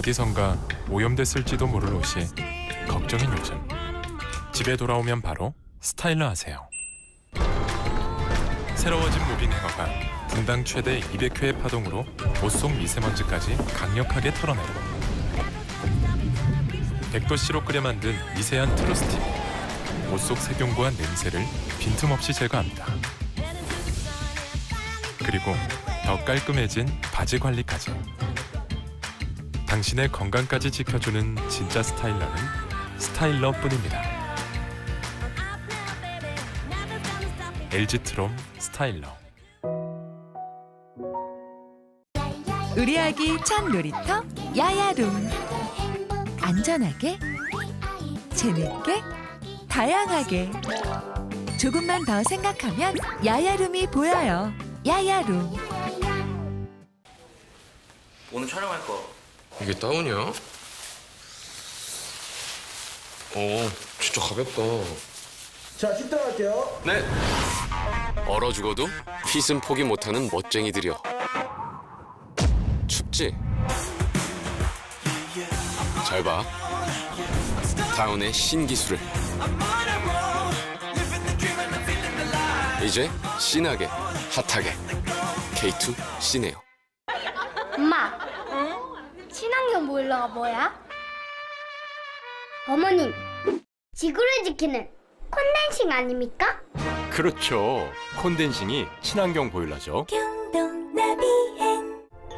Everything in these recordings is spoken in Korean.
어디선가 오염됐을지도 모를 옷이 걱정인 요즘. 집에 돌아오면 바로 스타일러 하세요. 새로워진 무빙 행어가 분당 최대 200회의 파동으로 옷 속 미세먼지까지 강력하게 털어내고 100도씨로 끓여 만든 미세한 트루스팀이 옷 속 세균과 냄새를 빈틈없이 제거합니다. 그리고 더 깔끔해진 바지 관리까지. 당신의 건강까지 지켜주는 진짜 스타일러는 스타일러뿐입니다. LG트롬 스타일러. 우리 아기 첫 놀이터 야야룸. 안전하게, 재밌게, 다양하게. 조금만 더 생각하면 야야룸이 보여요. 야야룸. 오늘 촬영할 거. 이게 다운이야? 진짜 가볍다. 자, 식당할게요. 네. 얼어 죽어도 핏은 포기 못하는 멋쟁이들이여. 춥지? 잘 봐. 다운의 신기술을. 이제 진하게, 핫하게. K2 시네요. 엄마, 친환경 보일러가 뭐야? 어머님, 지구를 지키는 콘덴싱 아닙니까? 그렇죠. 콘덴싱이 친환경 보일러죠.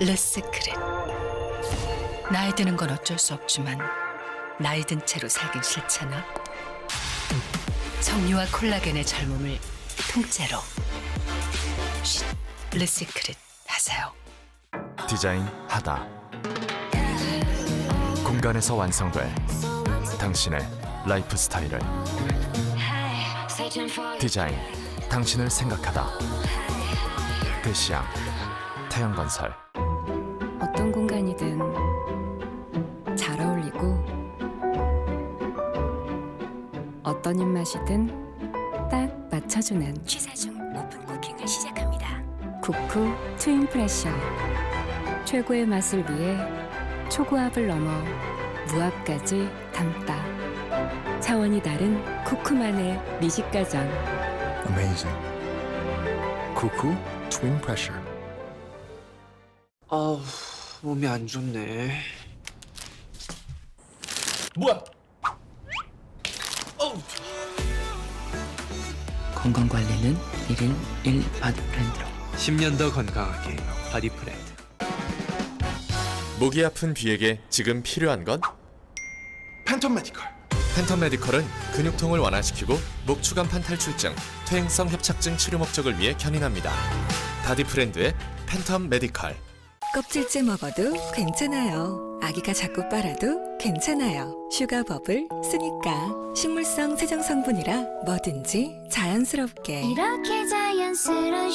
르스크릿. 나이 드는 건 어쩔 수 없지만 나이 든 채로 살긴 싫잖아. 정류와 콜라겐의 젊음을 통째로. 쉿, 르스크릿 하세요. 디자인하다. 공간에서 완성돼 당신의 라이프 스타일을. 디자인, 당신을 생각하다. 대시양, 태양건설. 어떤 공간이든 잘 어울리고 어떤 입맛이든 딱 맞춰주는 취사 중 오픈 쿠킹을 시작합니다. 쿠쿠 트윈 프레셔. 최고의 맛을 위해 초고압을 넘어 무압까지 담다. 차원이 다른 쿠쿠만의 미식가전. Amazing. 쿠쿠 트윈 프레셔. 아우, 몸이 안 좋네. 뭐야? 건강 관리는 1일 1 바디 브랜드로. 10년 더 건강하게 바디 브랜드. 목이 아픈 귀에게 지금 필요한 건? 팬텀 메디컬. 팬텀 메디컬은 근육통을 완화시키고 목 추간판 탈출증, 퇴행성 협착증 치료 목적을 위해 견인합니다. 바디 브랜드의 팬텀 메디컬. 껍질째 먹어도 괜찮아요. 아기가 자꾸 빨아도 괜찮아요. 슈가버블 쓰니까. 식물성 세정 성분이라 뭐든지 자연스럽게. 이렇게 자연스러운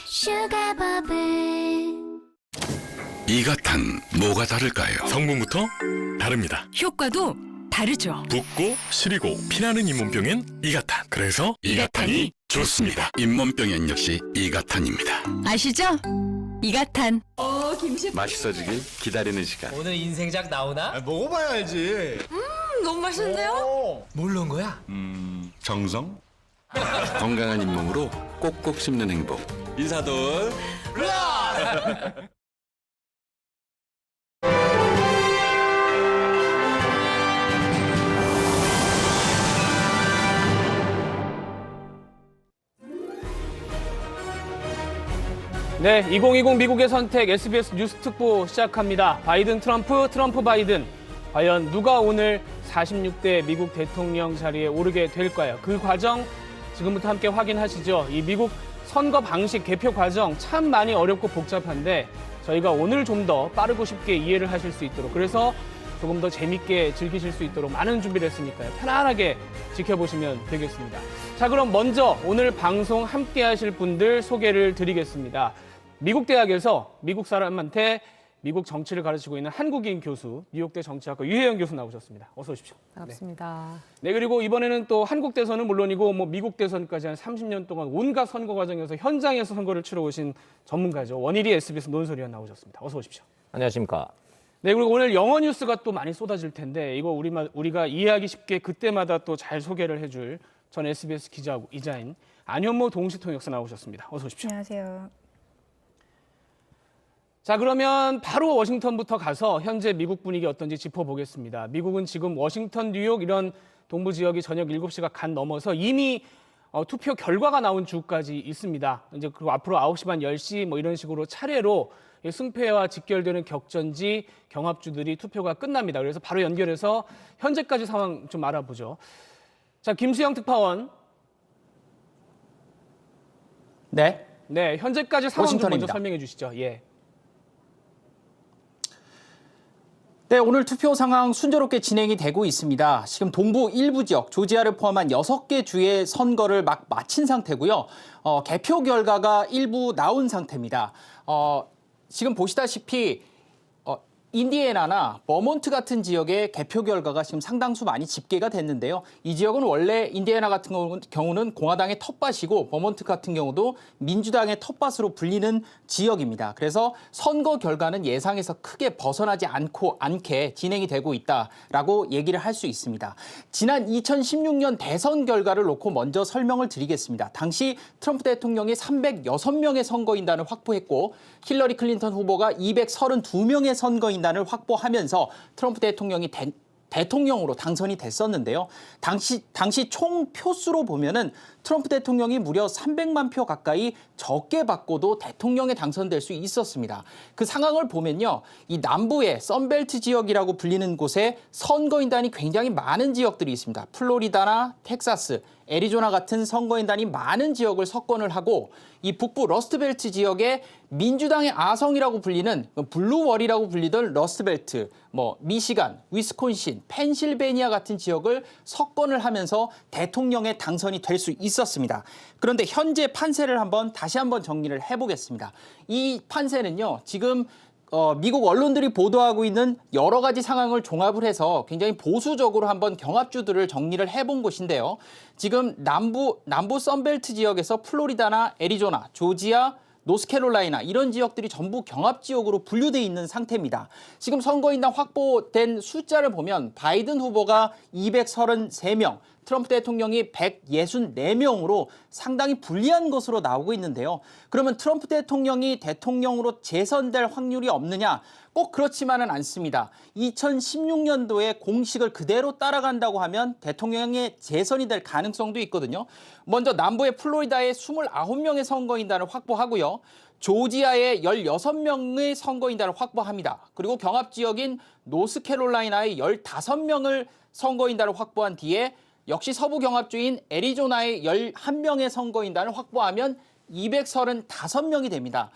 슈가버블. 이가탄 뭐가 다를까요? 성분부터 다릅니다. 효과도 다르죠. 붓고 시리고 피나는 잇몸병엔 이가탄. 그래서 이가탄이 좋습니다. 잇몸병엔 역시 이가탄입니다. 아시죠? 이가탄. 맛있어지길 기다리는 시간. 오늘 인생작 나오나? 먹어봐야 알지. 너무 맛있는데요? 뭘 넣은 거야? 정성? 건강한 잇몸으로 꼭꼭 씹는 행복. 인사돌. 네, 2020 미국의 선택 SBS 뉴스 특보 시작합니다. 바이든 트럼프, 트럼프 바이든. 과연 누가 오늘 46대 미국 대통령 자리에 오르게 될까요? 그 과정 지금부터 함께 확인하시죠. 이 미국 선거 방식 개표 과정 참 많이 어렵고 복잡한데 저희가 오늘 좀 더 빠르고 쉽게 이해를 하실 수 있도록, 그래서 조금 더 재밌게 즐기실 수 있도록 많은 준비를 했으니까요. 편안하게 지켜보시면 되겠습니다. 자, 그럼 먼저 오늘 방송 함께 하실 분들 소개를 드리겠습니다. 미국 대학에서 미국 사람한테 미국 정치를 가르치고 있는 한국인 교수, 뉴욕대 정치학과 유혜영 교수 나오셨습니다. 어서 오십시오. 반갑습니다. 네, 그리고 이번에는 또 한국 대선은 물론이고 미국 대선까지 한 30년 동안 온갖 선거 과정에서 현장에서 선거를 치러오신 전문가죠. 원일이 SBS 논설위원 나오셨습니다. 어서 오십시오. 안녕하십니까. 네, 그리고 오늘 영어 뉴스가 또 많이 쏟아질 텐데 이거 우리가 이해하기 쉽게 그때마다 또 잘 소개를 해줄 전 SBS 기자인 안현모 동시통역사 나오셨습니다. 어서 오십시오. 안녕하세요. 자, 그러면 바로 워싱턴부터 가서 현재 미국 분위기 어떤지 짚어보겠습니다. 미국은 지금 워싱턴, 뉴욕 이런 동부 지역이 저녁 7시가 간 넘어서 이미 투표 결과가 나온 주까지 있습니다. 이제 그리고 앞으로 9시 반, 10시 뭐 이런 식으로 차례로 승패와 직결되는 격전지 경합주들이 투표가 끝납니다. 그래서 바로 연결해서 현재까지 상황 좀 알아보죠. 자, 김수영 특파원. 네. 네, 현재까지 상황 좀 먼저 워싱턴입니다. 설명해 주시죠. 예. 네, 오늘 투표 상황 순조롭게 진행이 되고 있습니다. 지금 동부 일부 지역, 조지아를 포함한 6개 주의 선거를 막 마친 상태고요. 개표 결과가 일부 나온 상태입니다. 지금 보시다시피 인디애나나 버몬트 같은 지역의 개표 결과가 지금 상당수 많이 집계가 됐는데요. 이 지역은 원래 인디애나 같은 경우는 공화당의 텃밭이고 버몬트 같은 경우도 민주당의 텃밭으로 불리는 지역입니다. 그래서 선거 결과는 예상에서 크게 벗어나지 않게 진행이 되고 있다라고 얘기를 할 수 있습니다. 지난 2016년 대선 결과를 놓고 먼저 설명을 드리겠습니다. 당시 트럼프 대통령이 306명의 선거인단을 확보했고 힐러리 클린턴 후보가 232명의 선거인단을 확보하면서 트럼프 대통령이 대통령으로 당선이 됐었는데요. 당시 총 표수로 보면은 트럼프 대통령이 무려 300만 표 가까이 적게 받고도 대통령에 당선될 수 있었습니다. 그 상황을 보면요. 이 남부의 썬벨트 지역이라고 불리는 곳에 선거인단이 굉장히 많은 지역들이 있습니다. 플로리다나 텍사스, 애리조나 같은 선거인단이 많은 지역을 석권을 하고 이 북부 러스트벨트 지역에 민주당의 아성이라고 불리는 블루월이라고 불리던 러스트벨트, 미시간, 위스콘신, 펜실베니아 같은 지역을 석권을 하면서 대통령에 당선이 될 수 있었습니다. 그런데 현재 판세를 다시 한번 정리를 해보겠습니다. 이 판세는요, 지금 미국 언론들이 보도하고 있는 여러 가지 상황을 종합을 해서 굉장히 보수적으로 한번 경합주들을 정리를 해본 것인데요. 지금 남부 선벨트 지역에서 플로리다나 애리조나, 조지아, 노스캐롤라이나 이런 지역들이 전부 경합 지역으로 분류돼 있는 상태입니다. 지금 선거인단 확보된 숫자를 보면 바이든 후보가 233명, 트럼프 대통령이 164명으로 상당히 불리한 것으로 나오고 있는데요. 그러면 트럼프 대통령이 대통령으로 재선될 확률이 없느냐? 꼭 그렇지만은 않습니다. 2016년도에 공식을 그대로 따라간다고 하면 대통령의 재선이 될 가능성도 있거든요. 먼저 남부의 플로리다에 29명의 선거인단을 확보하고요. 조지아에 16명의 선거인단을 확보합니다. 그리고 경합지역인 노스캐롤라이나에 15명을 선거인단을 확보한 뒤에 역시 서부 경합주인 애리조나에 11명의 선거인단을 확보하면 235명이 됩니다.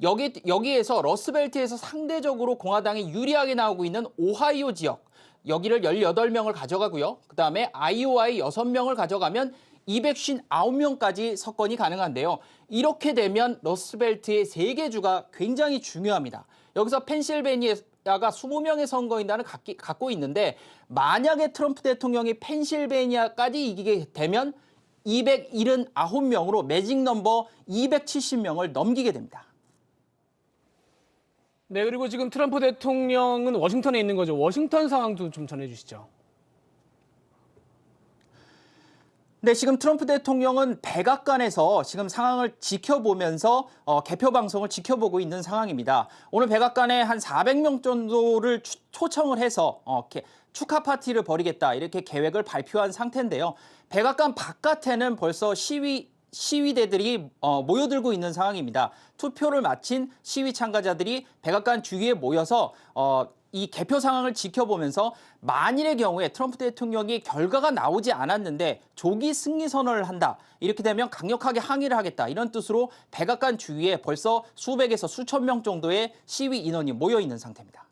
여기에서 러스벨트에서 상대적으로 공화당이 유리하게 나오고 있는 오하이오 지역, 여기를 18명을 가져가고요. 그다음에 아이오와에 6명을 가져가면 259명까지 석권이 가능한데요. 이렇게 되면 러스벨트의 3개 주가 굉장히 중요합니다. 여기서 펜실베니아가 20명의 선거인단을 갖고 있는데 만약에 트럼프 대통령이 펜실베니아까지 이기게 되면 279명으로 매직 넘버 270명을 넘기게 됩니다. 네, 그리고 지금 트럼프 대통령은 워싱턴에 있는 거죠. 워싱턴 상황도 좀 전해주시죠. 네, 지금 트럼프 대통령은 백악관에서 지금 상황을 지켜보면서 개표 방송을 지켜보고 있는 상황입니다. 오늘 백악관에 한 400명 정도를 초청을 해서 축하 파티를 벌이겠다 이렇게 계획을 발표한 상태인데요. 백악관 바깥에는 벌써 시위대들이 모여들고 있는 상황입니다. 투표를 마친 시위 참가자들이 백악관 주위에 모여서 이 개표 상황을 지켜보면서 만일의 경우에 트럼프 대통령이 결과가 나오지 않았는데 조기 승리 선언을 한다. 이렇게 되면 강력하게 항의를 하겠다. 이런 뜻으로 백악관 주위에 벌써 수백에서 수천 명 정도의 시위 인원이 모여 있는 상태입니다.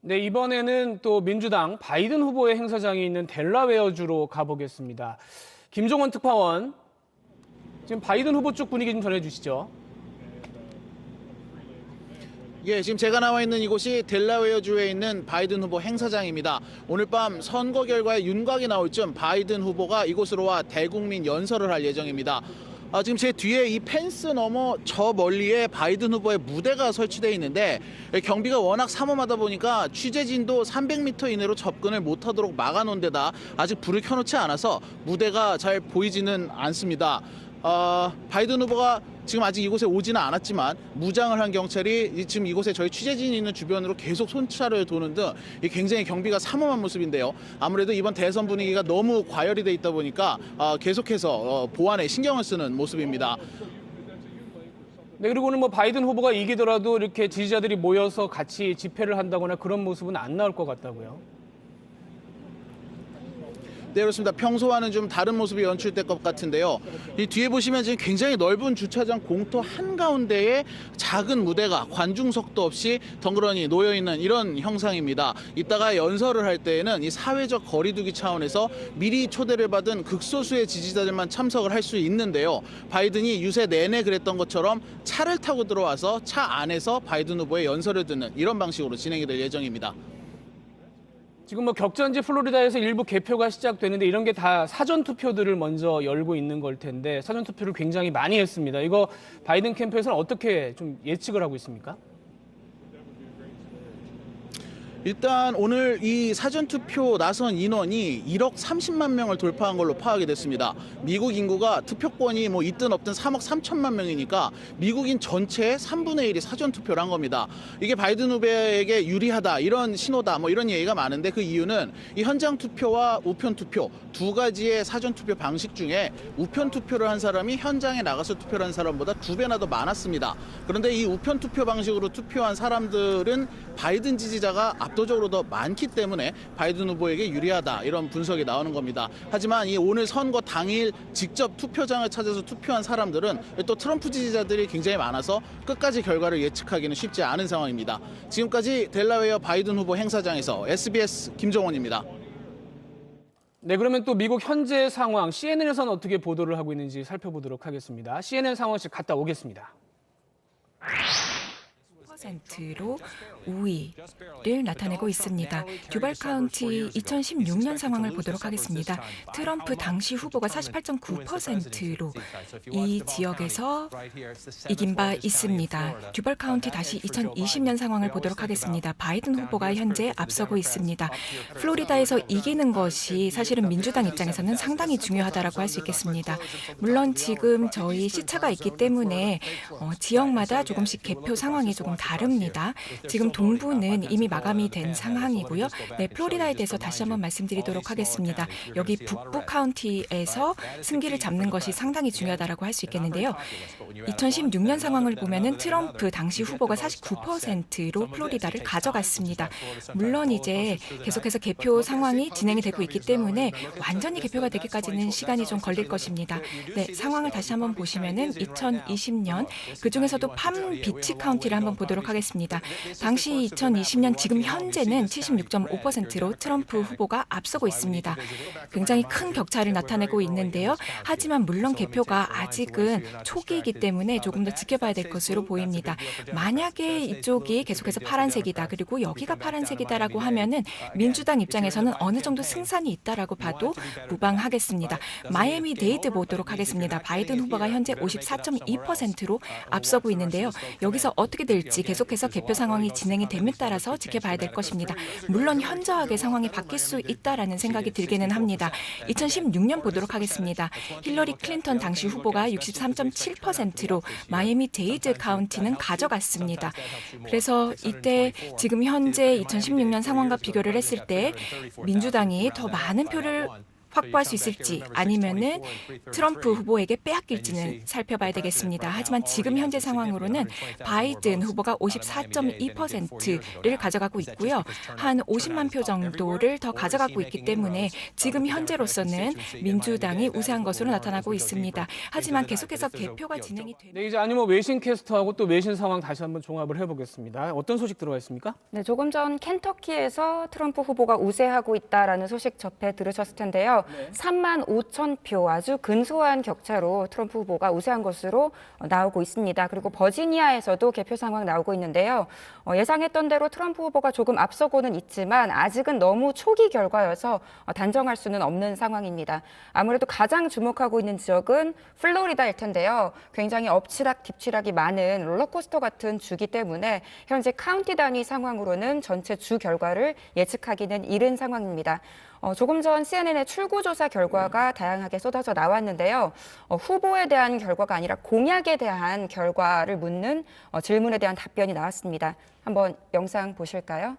네, 이번에는 또 민주당 바이든 후보의 행사장이 있는 델라웨어주로 가보겠습니다. 김종원 특파원, 지금 바이든 후보 쪽 분위기 좀 전해주시죠. 예, 지금 제가 나와 있는 이곳이 델라웨어주에 있는 바이든 후보 행사장입니다. 오늘 밤 선거 결과에 윤곽이 나올 즈음 바이든 후보가 이곳으로 와 대국민 연설을 할 예정입니다. 지금 제 뒤에 이 펜스 너머 저 멀리에 바이든 후보의 무대가 설치되어 있는데 경비가 워낙 삼엄하다 보니까 취재진도 300m 이내로 접근을 못하도록 막아놓은 데다 아직 불을 켜놓지 않아서 무대가 잘 보이지는 않습니다. 바이든 후보가 지금 아직 이곳에 오지는 않았지만 무장을 한 경찰이 지금 이곳에 저희 취재진이 있는 주변으로 계속 손차를 도는 등 굉장히 경비가 삼엄한 모습인데요. 아무래도 이번 대선 분위기가 너무 과열이 돼 있다 보니까 계속해서 보안에 신경을 쓰는 모습입니다. 네, 그리고 오늘 뭐 바이든 후보가 이기더라도 이렇게 지지자들이 모여서 같이 집회를 한다거나 그런 모습은 안 나올 것 같다고요. 네, 그렇습니다. 평소와는 좀 다른 모습이 연출될 것 같은데요. 이 뒤에 보시면 지금 굉장히 넓은 주차장 공터 한가운데에 작은 무대가 관중석도 없이 덩그러니 놓여있는 이런 형상입니다. 이따가 연설을 할 때에는 이 사회적 거리두기 차원에서 미리 초대를 받은 극소수의 지지자들만 참석을 할 수 있는데요. 바이든이 유세 내내 그랬던 것처럼 차를 타고 들어와서 차 안에서 바이든 후보의 연설을 듣는 이런 방식으로 진행이 될 예정입니다. 지금 뭐 격전지 플로리다에서 일부 개표가 시작되는데 이런 게 다 사전 투표들을 먼저 열고 있는 걸 텐데 사전 투표를 굉장히 많이 했습니다. 이거 바이든 캠프에서는 어떻게 좀 예측을 하고 있습니까? 일단 오늘 이 사전투표 나선 인원이 1억 30만 명을 돌파한 걸로 파악이 됐습니다. 미국 인구가 투표권이 뭐 있든 없든 3억 3천만 명이니까 미국인 전체의 3분의 1이 사전투표를 한 겁니다. 이게 바이든 후보에게 유리하다 이런 신호다 뭐 이런 얘기가 많은데 그 이유는 이 현장 투표와 우편 투표 두 가지의 사전투표 방식 중에 우편 투표를 한 사람이 현장에 나가서 투표를 한 사람보다 2배나 더 많았습니다. 그런데 이 우편 투표 방식으로 투표한 사람들은 바이든 지지자가 압도적으로 더 많기 때문에 바이든 후보에게 유리하다 이런 분석이 나오는 겁니다. 하지만 이 오늘 선거 당일 직접 투표장을 찾아서 투표한 사람들은 또 트럼프 지지자들이 굉장히 많아서 끝까지 결과를 예측하기는 쉽지 않은 상황입니다. 지금까지 델라웨어 바이든 후보 행사장에서 SBS 김종원입니다. 네, 그러면 또 미국 현재 상황 CNN에서는 어떻게 보도를 하고 있는지 살펴보도록 하겠습니다. CNN 상황실 갔다 오겠습니다. %로 5위를 나타내고 있습니다. 듀발 카운티 2016년 상황을 보도록 하겠습니다. 트럼프 당시 후보가 48.9%로 이 지역에서 이긴 바 있습니다. 듀발 카운티 다시 2020년 상황을 보도록 하겠습니다. 바이든 후보가 현재 앞서고 있습니다. 플로리다에서 이기는 것이 사실은 민주당 입장에서는 상당히 중요하다라고 할 수 있겠습니다. 물론 지금 저희 시차가 있기 때문에 지역마다 조금씩 개표 상황이 조금 다릅니다. 지금 동부는 이미 마감이 된 상황이고요. 네, 플로리다에 대해서 다시 한번 말씀드리도록 하겠습니다. 여기 북부 카운티에서 승기를 잡는 것이 상당히 중요하다라고 할 수 있겠는데요. 2016년 상황을 보면은 트럼프 당시 후보가 49%로 플로리다를 가져갔습니다. 물론 이제 계속해서 개표 상황이 진행이 되고 있기 때문에 완전히 개표가 되기까지는 시간이 좀 걸릴 것입니다. 네, 상황을 다시 한번 보시면은 2020년 그 중에서도 팜비치 카운티를 한번 보도록 하겠습니다. 당시 2020년 지금 현재는 76.5%로 트럼프 후보가 앞서고 있습니다. 굉장히 큰 격차를 나타내고 있는데요. 하지만 물론 개표가 아직은 초기이기 때문에 조금 더 지켜봐야 될 것으로 보입니다. 만약에 이쪽이 계속해서 파란색이다 그리고 여기가 파란색이다라고 하면은 민주당 입장에서는 어느 정도 승산이 있다라고 봐도 무방하겠습니다. 마이애미 데이드 보도록 하겠습니다. 바이든 후보가 현재 54.2%로 앞서고 있는데요. 여기서 어떻게 될지 계속해서 개표 상황이 진행이 됨에 따라서 지켜봐야 될 것입니다. 물론 현저하게 상황이 바뀔 수 있다라는 생각이 들기는 합니다. 2016년 보도록 하겠습니다. 힐러리 클린턴 당시 후보가 63.7%로 마이애미 데이드 카운티는 가져갔습니다. 그래서 이때 지금 현재 2016년 상황과 비교를 했을 때 민주당이 더 많은 표를 확보할 수 있을지 아니면은 트럼프 후보에게 빼앗길지는 살펴봐야 되겠습니다. 하지만 지금 현재 상황으로는 바이든 후보가 54.2%를 가져가고 있고요. 한 50만 표 정도를 더 가져가고 있기 때문에 지금 현재로서는 민주당이 우세한 것으로 나타나고 있습니다. 하지만 계속해서 개표가 진행이 네, 이제 아니면 외신 캐스터하고 또 외신 상황 다시 한번 종합을 해보겠습니다. 어떤 소식 들어와 있습니까? 네, 조금 전 켄터키에서 트럼프 후보가 우세하고 있다라는 소식 접해 들으셨을 텐데요. 있는데요. 3만 5천 표 아주 근소한 격차로 트럼프 후보가 우세한 것으로 나오고 있습니다. 그리고 버지니아에서도 개표 상황 나오고 있는데요. 예상했던 대로 트럼프 후보가 조금 앞서고는 있지만 아직은 너무 초기 결과여서 단정할 수는 없는 상황입니다. 아무래도 가장 주목하고 있는 지역은 플로리다일 텐데요. 굉장히 엎치락 뒤치락이 많은 롤러코스터 같은 주기 때문에 현재 카운티 단위 상황으로는 전체 주 결과를 예측하기는 이른 상황입니다. 조금 전 CNN의 출구조사 결과가 다양하게 쏟아져 나왔는데요. 후보에 대한 결과가 아니라 공약에 대한 결과를 묻는 질문에 대한 답변이 나왔습니다. 한번 영상 보실까요?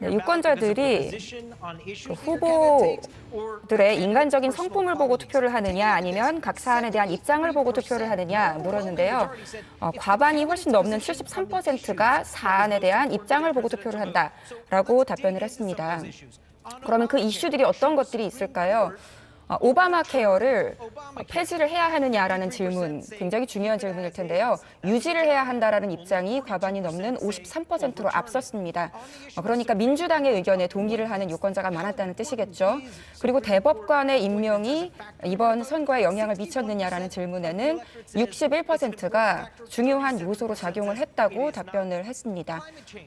유권자들이 후보들의 인간적인 성품을 보고 투표를 하느냐 아니면 각 사안에 대한 입장을 보고 투표를 하느냐 물었는데요. 과반이 훨씬 넘는 73%가 사안에 대한 입장을 보고 투표를 한다라고 답변을 했습니다. 그러면 그 이슈들이 어떤 것들이 있을까요? 오바마 케어를 폐지를 해야 하느냐라는 질문, 굉장히 중요한 질문일 텐데요. 유지를 해야 한다라는 입장이 과반이 넘는 53%로 앞섰습니다. 그러니까 민주당의 의견에 동의를 하는 유권자가 많았다는 뜻이겠죠. 그리고 대법관의 임명이 이번 선거에 영향을 미쳤느냐라는 질문에는 61%가 중요한 요소로 작용을 했다고 답변을 했습니다.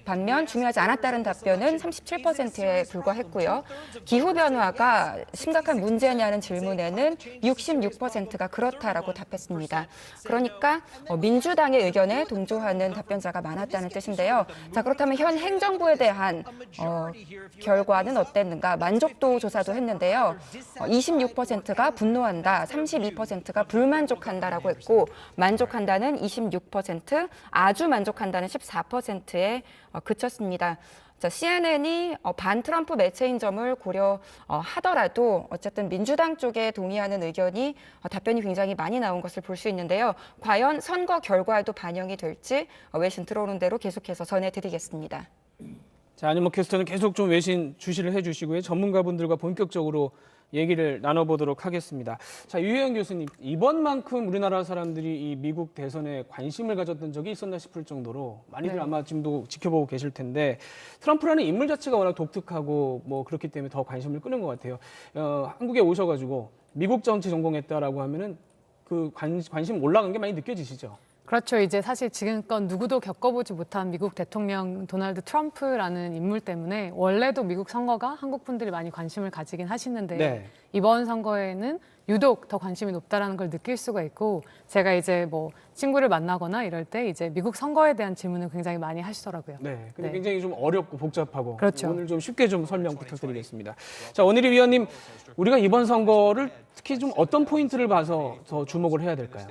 반면 중요하지 않았다는 답변은 37%에 불과했고요. 기후변화가 심각한 문제냐는 질문에는 66%가 그렇다라고 답했습니다. 그러니까 민주당의 의견에 동조하는 답변자가 많았다는 뜻인데요. 자, 그렇다면 현 행정부에 대한 결과는 어땠는가? 만족도 조사도 했는데요. 26%가 분노한다, 32%가 불만족한다라고 했고 만족한다는 26%, 아주 만족한다는 14%에 그쳤습니다. 자, CNN이 반 트럼프 매체인 점을 고려하더라도 어쨌든 민주당 쪽에 동의하는 의견이 답변이 굉장히 많이 나온 것을 볼 수 있는데요. 과연 선거 결과에도 반영이 될지 외신 들어오는 대로 계속해서 전해드리겠습니다. 자, 안윤모 캐스터는 계속 좀 외신 주시를 해주시고요. 전문가분들과 본격적으로 얘기를 나눠보도록 하겠습니다. 자, 유혜영 교수님, 이번만큼 우리나라 사람들이 이 미국 대선에 관심을 가졌던 적이 있었나 싶을 정도로 많이들 아마 지금도 지켜보고 계실 텐데 트럼프라는 인물 자체가 워낙 독특하고 뭐 그렇기 때문에 더 관심을 끄는 것 같아요. 한국에 오셔가지고 미국 정치 전공했다라고 하면은 그 관심 올라간 게 많이 느껴지시죠? 그렇죠. 이제 사실 지금껏 누구도 겪어보지 못한 미국 대통령 도널드 트럼프라는 인물 때문에 원래도 미국 선거가 한국 분들이 많이 관심을 가지긴 하시는데 네. 이번 선거에는 유독 더 관심이 높다라는 걸 느낄 수가 있고 제가 이제 뭐 친구를 만나거나 이럴 때 이제 미국 선거에 대한 질문을 굉장히 많이 하시더라고요. 네, 근데 굉장히 좀 어렵고 복잡하고 그렇죠. 오늘 좀 쉽게 좀 설명 부탁드리겠습니다. 자, 원일이 위원님, 우리가 이번 선거를 특히 좀 어떤 포인트를 봐서 더 주목을 해야 될까요?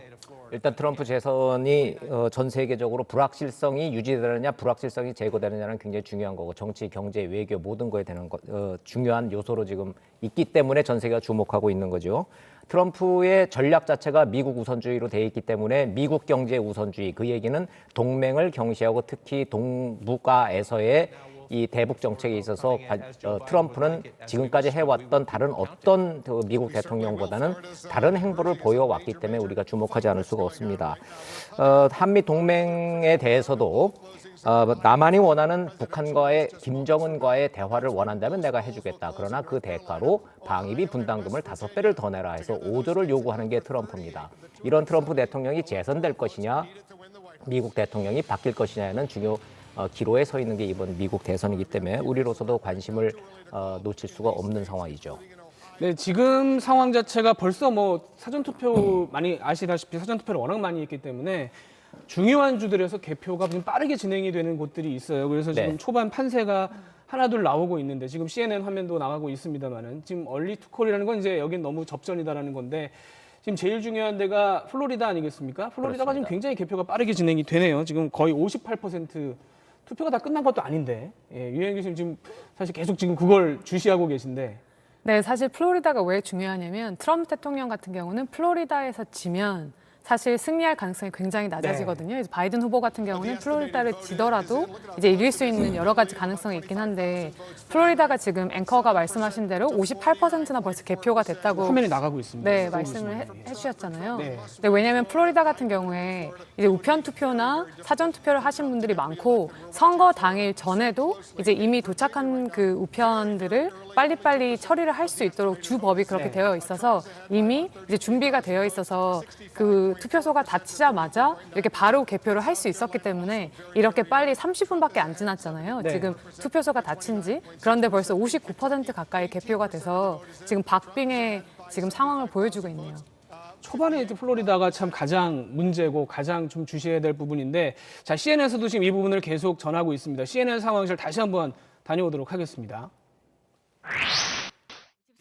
일단 트럼프 재선이 전 세계적으로 불확실성이 유지되느냐 불확실성이 제거되느냐는 굉장히 중요한 거고 정치, 경제, 외교 모든 거에 되는 중요한 요소로 지금 있기 때문에 전 세계가 주목하고 있는 거죠. 트럼프의 전략 자체가 미국 우선주의로 돼 있기 때문에 미국 경제 우선주의, 그 얘기는 동맹을 경시하고 특히 동북아에서의 이 대북 정책에 있어서 트럼프는 지금까지 해왔던 다른 어떤 미국 대통령보다는 다른 행보를 보여왔기 때문에 우리가 주목하지 않을 수가 없습니다. 한미 동맹에 대해서도 남한이 원하는 북한과의 김정은과의 대화를 원한다면 내가 해주겠다. 그러나 그 대가로 방위비 분담금을 5배를 더 내라 해서 5조를 요구하는 게 트럼프입니다. 이런 트럼프 대통령이 재선될 것이냐 미국 대통령이 바뀔 것이냐는 기로에 서 있는 게 이번 미국 대선이기 때문에 우리로서도 관심을 놓칠 수가 없는 상황이죠. 네, 지금 상황 자체가 벌써 뭐 사전투표 많이 아시다시피 사전투표를 워낙 많이 했기 때문에 중요한 주들에서 개표가 좀 빠르게 진행이 되는 곳들이 있어요. 그래서 지금 초반 판세가 하나둘 나오고 있는데 지금 CNN 화면도 나가고 있습니다만은 지금 얼리 투콜이라는 건 이제 여긴 너무 접전이다라는 건데 지금 제일 중요한 데가 플로리다 아니겠습니까? 플로리다가 그렇습니다. 지금 굉장히 개표가 빠르게 진행이 되네요. 지금 거의 58% 투표가 다 끝난 것도 아닌데 유혜영 교수님 지금 사실 계속 지금 그걸 주시하고 계신데 네, 사실 플로리다가 왜 중요하냐면 트럼프 대통령 같은 경우는 플로리다에서 지면 사실 승리할 가능성이 굉장히 낮아지거든요. 이제 바이든 후보 같은 경우는 플로리다를 지더라도 이제 이길 수 있는 여러 가지 가능성이 있긴 한데 플로리다가 지금 앵커가 말씀하신 대로 58%나 벌써 개표가 됐다고 화면에 나가고 있습니다. 네, 말씀을 해주셨잖아요. 네. 근데 왜냐하면 플로리다 같은 경우에 이제 우편 투표나 사전 투표를 하신 분들이 많고 선거 당일 전에도 이제 이미 도착한 그 우편들을 빨리빨리 처리를 할 수 있도록 주법이 그렇게 되어 있어서 이미 이제 준비가 되어 있어서 그 투표소가 닫히자마자 이렇게 바로 개표를 할 수 있었기 때문에 이렇게 빨리 30분밖에 안 지났잖아요. 네. 지금 투표소가 닫힌 지. 그런데 벌써 59% 가까이 개표가 돼서 지금 박빙의 지금 상황을 보여주고 있네요. 초반에 이제 플로리다가 참 가장 문제고 가장 좀 주시해야 될 부분인데 자, CNN에서도 지금 이 부분을 계속 전하고 있습니다. CNN 상황실 다시 한번 다녀오도록 하겠습니다.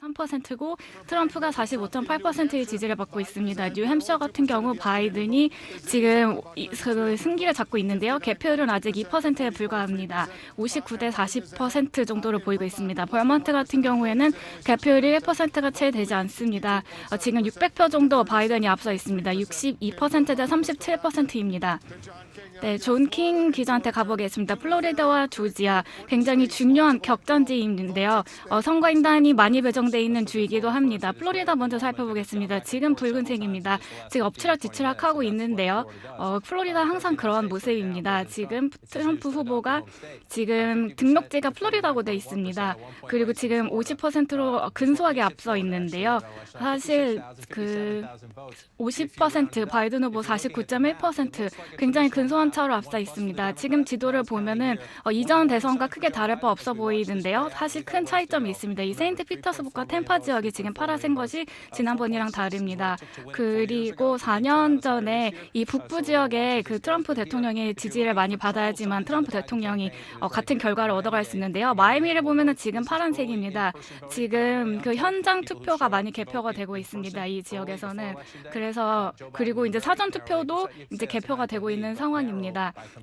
3%고 트럼프가 45.8%의 지지를 받고 있습니다. 뉴햄셔 같은 경우 바이든이 지금 승기를 잡고 있는데요. 개표율은 아직 2%에 불과합니다. 59대 40% 정도를 보이고 있습니다. 버먼트 같은 경우에는 개표율이 1%가 채 되지 않습니다. 지금 600표 정도 바이든이 앞서 있습니다. 62%대 37%입니다. 네, 존 킹 기자한테 가보겠습니다. 플로리다와 조지아 굉장히 중요한 격전지인데요. 선거인단이 많이 배정돼 있는 주이기도 합니다. 플로리다 먼저 살펴보겠습니다. 지금 붉은색입니다. 지금 엎치락뒤치락하고 있는데요. 플로리다 항상 그런 모습입니다. 지금 트럼프 후보가 지금 등록지가 플로리다고 돼 있습니다. 그리고 지금 50%로 근소하게 앞서 있는데요. 사실 그 50% 바이든 후보 49.1% 굉장히 근소한 차로 앞서 있습니다. 지금 지도를 보면은 이전 대선과 크게 다를 바 없어 보이는데요. 사실 큰 차이점이 있습니다. 이 세인트 피터스부터 템파 지역이 지금 파란색 것이 지난번이랑 다릅니다. 그리고 4년 전에 이 북부 지역에 그 트럼프 대통령의 지지를 많이 받아야지만 트럼프 대통령이 같은 결과를 얻어갈 수 있는데요. 마이애미를 보면은 지금 파란색입니다. 지금 그 현장 투표가 많이 개표가 되고 있습니다. 이 지역에서는. 그래서 그리고 이제 사전 투표도 이제 개표가 되고 있는 상황입니다.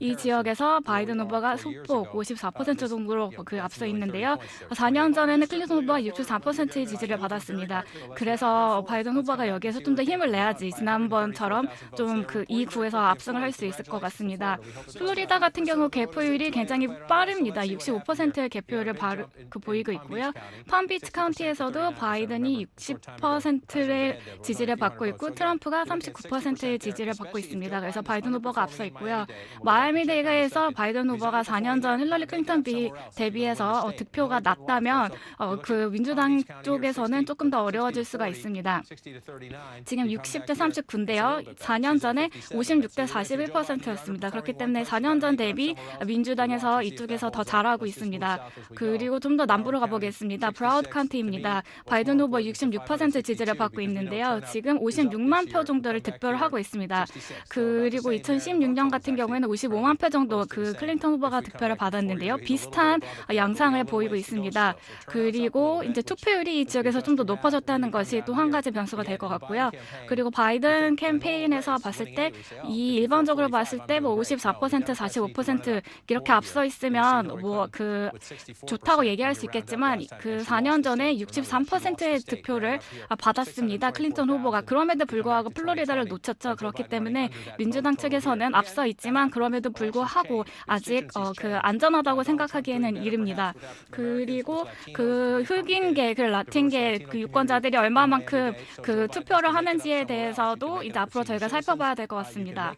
이 지역에서 바이든 후보가 소폭 54% 정도로 그 앞서 있는데요. 4년 전에는 클린턴 후보가 64%의 지지를 받았습니다. 그래서 바이든 후보가 여기에서 좀 더 힘을 내야지 지난번처럼 좀 이 구에서 압승을 할 수 있을 것 같습니다. 플로리다 같은 경우 개표율이 굉장히 빠릅니다. 65%의 개표율을 보이고 있고요. 팜비치 카운티에서도 바이든이 60%의 지지를 받고 있고 트럼프가 39%의 지지를 받고 있습니다. 그래서 바이든 후보가 앞서 있고요. 마이애미데이드에서 바이든 후보가 4년 전 힐러리 클린턴 대비해서 득표가 낮다면 그 민주당 쪽에서는 조금 더 어려워질 수가 있습니다. 지금 60대 39인데요. 4년 전에 56대 41%였습니다. 그렇기 때문에 4년 전 대비 민주당에서 이쪽에서 더 잘하고 있습니다. 그리고 좀 더 남부로 가보겠습니다. 브라우드 카운티입니다. 바이든 후보 66% 지지를 받고 있는데요. 지금 56만 표 정도를 득표를 하고 있습니다. 그리고 2016년 같은 경우에는 55만 표 정도 그 클린턴 후보가 득표를 받았는데요. 비슷한 양상을 보이고 있습니다. 그리고 이제 투표율이 이 지역에서 좀 더 높아졌다는 것이 또 한 가지 변수가 될 것 같고요. 그리고 바이든 캠페인에서 봤을 때 일반적으로 봤을 때 뭐 54%, 45% 이렇게 앞서 있으면 뭐 그 좋다고 얘기할 수 있겠지만 그 4년 전에 63%의 득표를 받았습니다. 클린턴 후보가. 그럼에도 불구하고 플로리다를 놓쳤죠. 그렇기 때문에 민주당 측에서는 앞서 있지만 그럼에도 불구하고 아직 그 안전하다고 생각하기에는 이릅니다. 그리고 그 흑인계, 그 라틴계 그 유권자들이 얼마만큼 그 투표를 하는지에 대해서도 이제 앞으로 저희가 살펴봐야 될 것 같습니다.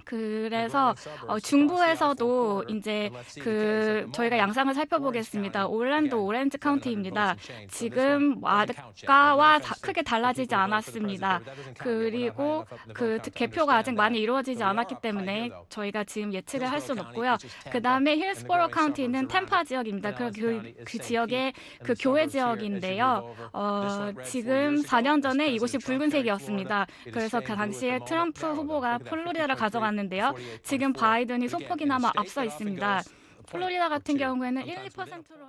그래서 중부에서도 이제 그 저희가 양상을 살펴보겠습니다. 올랜도 오렌지 카운티입니다. 지금 아까와 크게 달라지지 않았습니다. 그리고 그 개표가 아직 많이 이루어지지 않았기 때문에 저희가 지금 예측을 할 수는 없고요. 그 다음에 힐스보로 카운티는 템파 지역입니다. 그 지역의 그 교회 지역인데요. 지금 4년 전에 이곳이 붉은색이었습니다. 그래서 그 당시에 트럼프 후보가 플로리다를 가져갔는데요. 지금 바이든이 소폭이나마 앞서 있습니다. 플로리다 같은 경우에는 1~2%로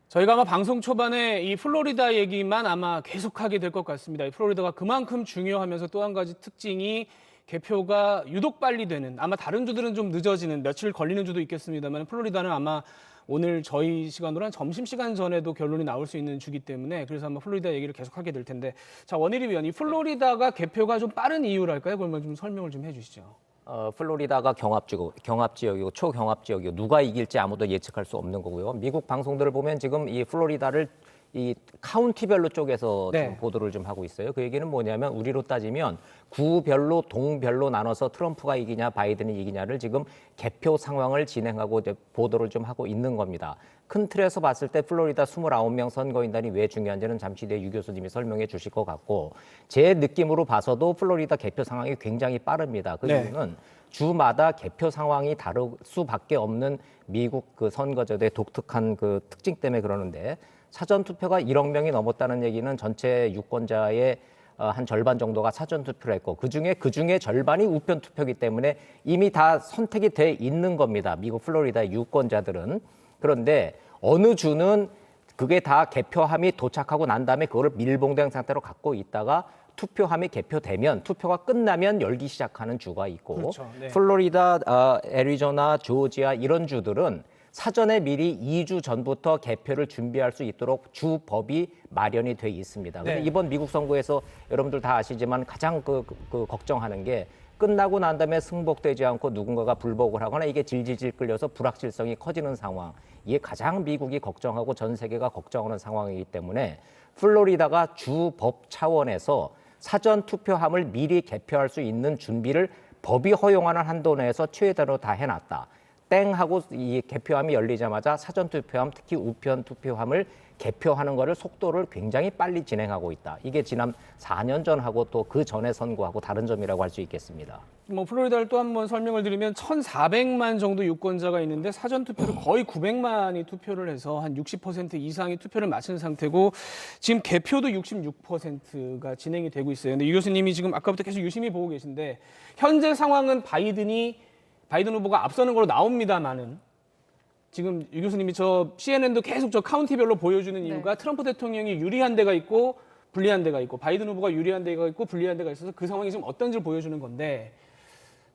저희가 아마 방송 초반에 이 플로리다 얘기만 아마 계속하게 될 것 같습니다. 이 플로리다가 그만큼 중요하면서 또 한 가지 특징이 개표가 유독 빨리 되는, 아마 다른 주들은 좀 늦어지는, 며칠 걸리는 주도 있겠습니다만 플로리다는 아마 오늘 저희 시간으로 한 점심시간 전에도 결론이 나올 수 있는 주기 때문에 그래서 아마 플로리다 얘기를 계속하게 될 텐데, 자, 원일이 위원, 이 플로리다가 개표가 좀 빠른 이유랄까요? 그러면 좀 설명을 좀 해주시죠. 플로리다가 경합지역이고 초경합지역이고 누가 이길지 아무도 예측할 수 없는 거고요. 미국 방송들을 보면 지금 이 플로리다를 이 카운티별로 쪼개서 지금 보도를 좀 하고 있어요. 그 얘기는 뭐냐면 우리로 따지면 구별로 동별로 나눠서 트럼프가 이기냐 바이든이 이기냐를 지금 개표 상황을 진행하고 이제 보도를 좀 하고 있는 겁니다. 큰 틀에서 봤을 때 플로리다 29명 선거인단이 왜 중요한지는 잠시 뒤에 유 교수님이 설명해 주실 것 같고, 제 느낌으로 봐서도 플로리다 개표 상황이 굉장히 빠릅니다. 그 이유는 주마다 개표 상황이 다를 수밖에 없는 미국 그 선거제도의 독특한 그 특징 때문에 그러는데, 사전 투표가 1억 명이 넘었다는 얘기는 전체 유권자의 한 절반 정도가 사전 투표를 했고 그중에 절반이 우편 투표이기 때문에 이미 다 선택이 돼 있는 겁니다. 미국 플로리다 유권자들은. 그런데 어느 주는 그게 다 개표함이 도착하고 난 다음에 그거를 밀봉된 상태로 갖고 있다가 투표함이 개표되면 투표가 끝나면 열기 시작하는 주가 있고, 그렇죠. 플로리다, 애리조나, 조지아 이런 주들은 사전에 미리 2주 전부터 개표를 준비할 수 있도록 주법이 마련이 돼 있습니다. 근데 이번 미국 선거에서 여러분들 다 아시지만 가장 그 걱정하는 게 끝나고 난 다음에 승복되지 않고 누군가가 불복을 하거나 이게 질질질 끌려서 불확실성이 커지는 상황. 이게 가장 미국이 걱정하고 전 세계가 걱정하는 상황이기 때문에 플로리다가 주법 차원에서 사전 투표함을 미리 개표할 수 있는 준비를 법이 허용하는 한도 내에서 최대로 다 해놨다. 땡 하고 이 개표함이 열리자마자 사전 투표함, 특히 우편 투표함을 개표하는 거를 속도를 굉장히 빨리 진행하고 있다. 이게 지난 4년 전하고 또 그 전에 선거하고 다른 점이라고 할 수 있겠습니다. 뭐 플로리다를 또 한번 설명을 드리면 1,400만 정도 유권자가 있는데 사전 투표를 거의 900만이 투표를 해서 한 60% 이상이 투표를 마친 상태고, 지금 개표도 66%가 진행이 되고 있어요. 근데 유 교수님이 지금 아까부터 계속 유심히 보고 계신데, 현재 상황은 바이든 후보가 앞서는 걸로 나옵니다만은, 지금 유 교수님이 저 CNN도 계속 저 카운티별로 보여주는 이유가 트럼프 대통령이 유리한 데가 있고 불리한 데가 있고 바이든 후보가 유리한 데가 있고 불리한 데가 있어서 그 상황이 지금 어떤지를 보여주는 건데,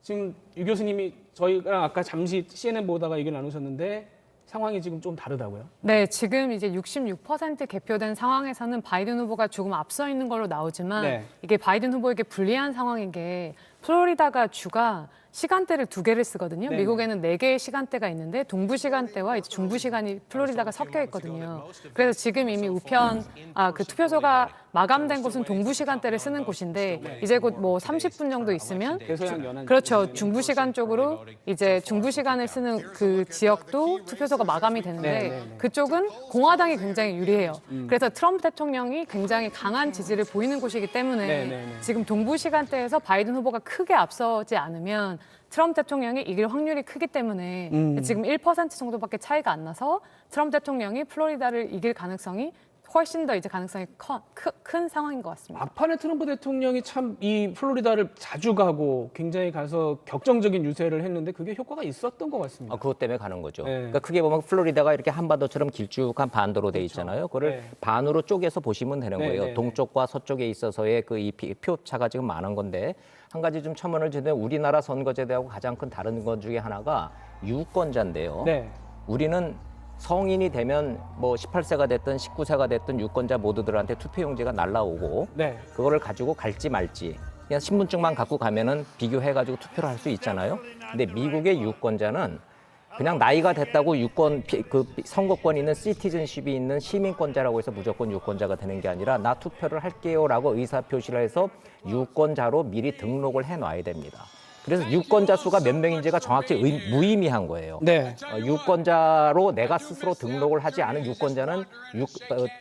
지금 유 교수님이 저희랑 아까 잠시 CNN 보다가 얘기를 나누셨는데 상황이 지금 좀 다르다고요? 네, 지금 이제 66% 개표된 상황에서는 바이든 후보가 조금 앞서 있는 걸로 나오지만 이게 바이든 후보에게 불리한 상황인 게 플로리다가 주가 시간대를 2개를 쓰거든요. 미국에는 4개의 시간대가 있는데 동부 시간대와 이제 중부 시간이 플로리다가 섞여 있거든요. 그래서 지금 이미 우편 그 투표소가 마감된 곳은 동부 시간대를 쓰는 곳인데 이제 곧 뭐 30분 정도 있으면 그렇죠. 중부 시간 쪽으로 이제 중부 시간을 쓰는 그 지역도 투표소가 마감이 되는데 그쪽은 공화당이 굉장히 유리해요. 그래서 트럼프 대통령이 굉장히 강한 지지를 보이는 곳이기 때문에 지금 동부 시간대에서 바이든 후보가 크게 앞서지 않으면 트럼프 대통령이 이길 확률이 크기 때문에 지금 1% 정도밖에 차이가 안 나서 트럼프 대통령이 플로리다를 이길 가능성이 훨씬 더 이제 가능성이 큰 상황인 것 같습니다. 막판에 트럼프 대통령이 참 이 플로리다를 자주 가고 굉장히 가서 격정적인 유세를 했는데 그게 효과가 있었던 것 같습니다. 그것 때문에 가는 거죠. 그러니까 크게 보면 플로리다가 이렇게 한반도처럼 길쭉한 반도로 돼 있잖아요. 그걸 반으로 쪼개서 보시면 되는 거예요. 동쪽과 서쪽에 있어서의 그 이 표차가 지금 많은 건데, 한 가지 좀 첨언을 드리면 우리나라 선거제도하고 가장 큰 다른 것 중에 하나가 유권자인데요. 우리는 성인이 되면 뭐 18세가 됐든 19세가 됐든 유권자 모두들한테 투표용지가 날라오고 그거를 가지고 갈지 말지 그냥 신분증만 갖고 가면은 비교해가지고 투표를 할 수 있잖아요. 근데 미국의 유권자는 그냥 나이가 됐다고 그 선거권이 있는 시티즌십이 있는 시민권자라고 해서 무조건 유권자가 되는 게 아니라 나 투표를 할게요라고 의사표시를 해서 유권자로 미리 등록을 해놔야 됩니다. 그래서 유권자 수가 몇 명인지가 정확히 무의미한 거예요. 유권자로 내가 스스로 등록을 하지 않은 유권자는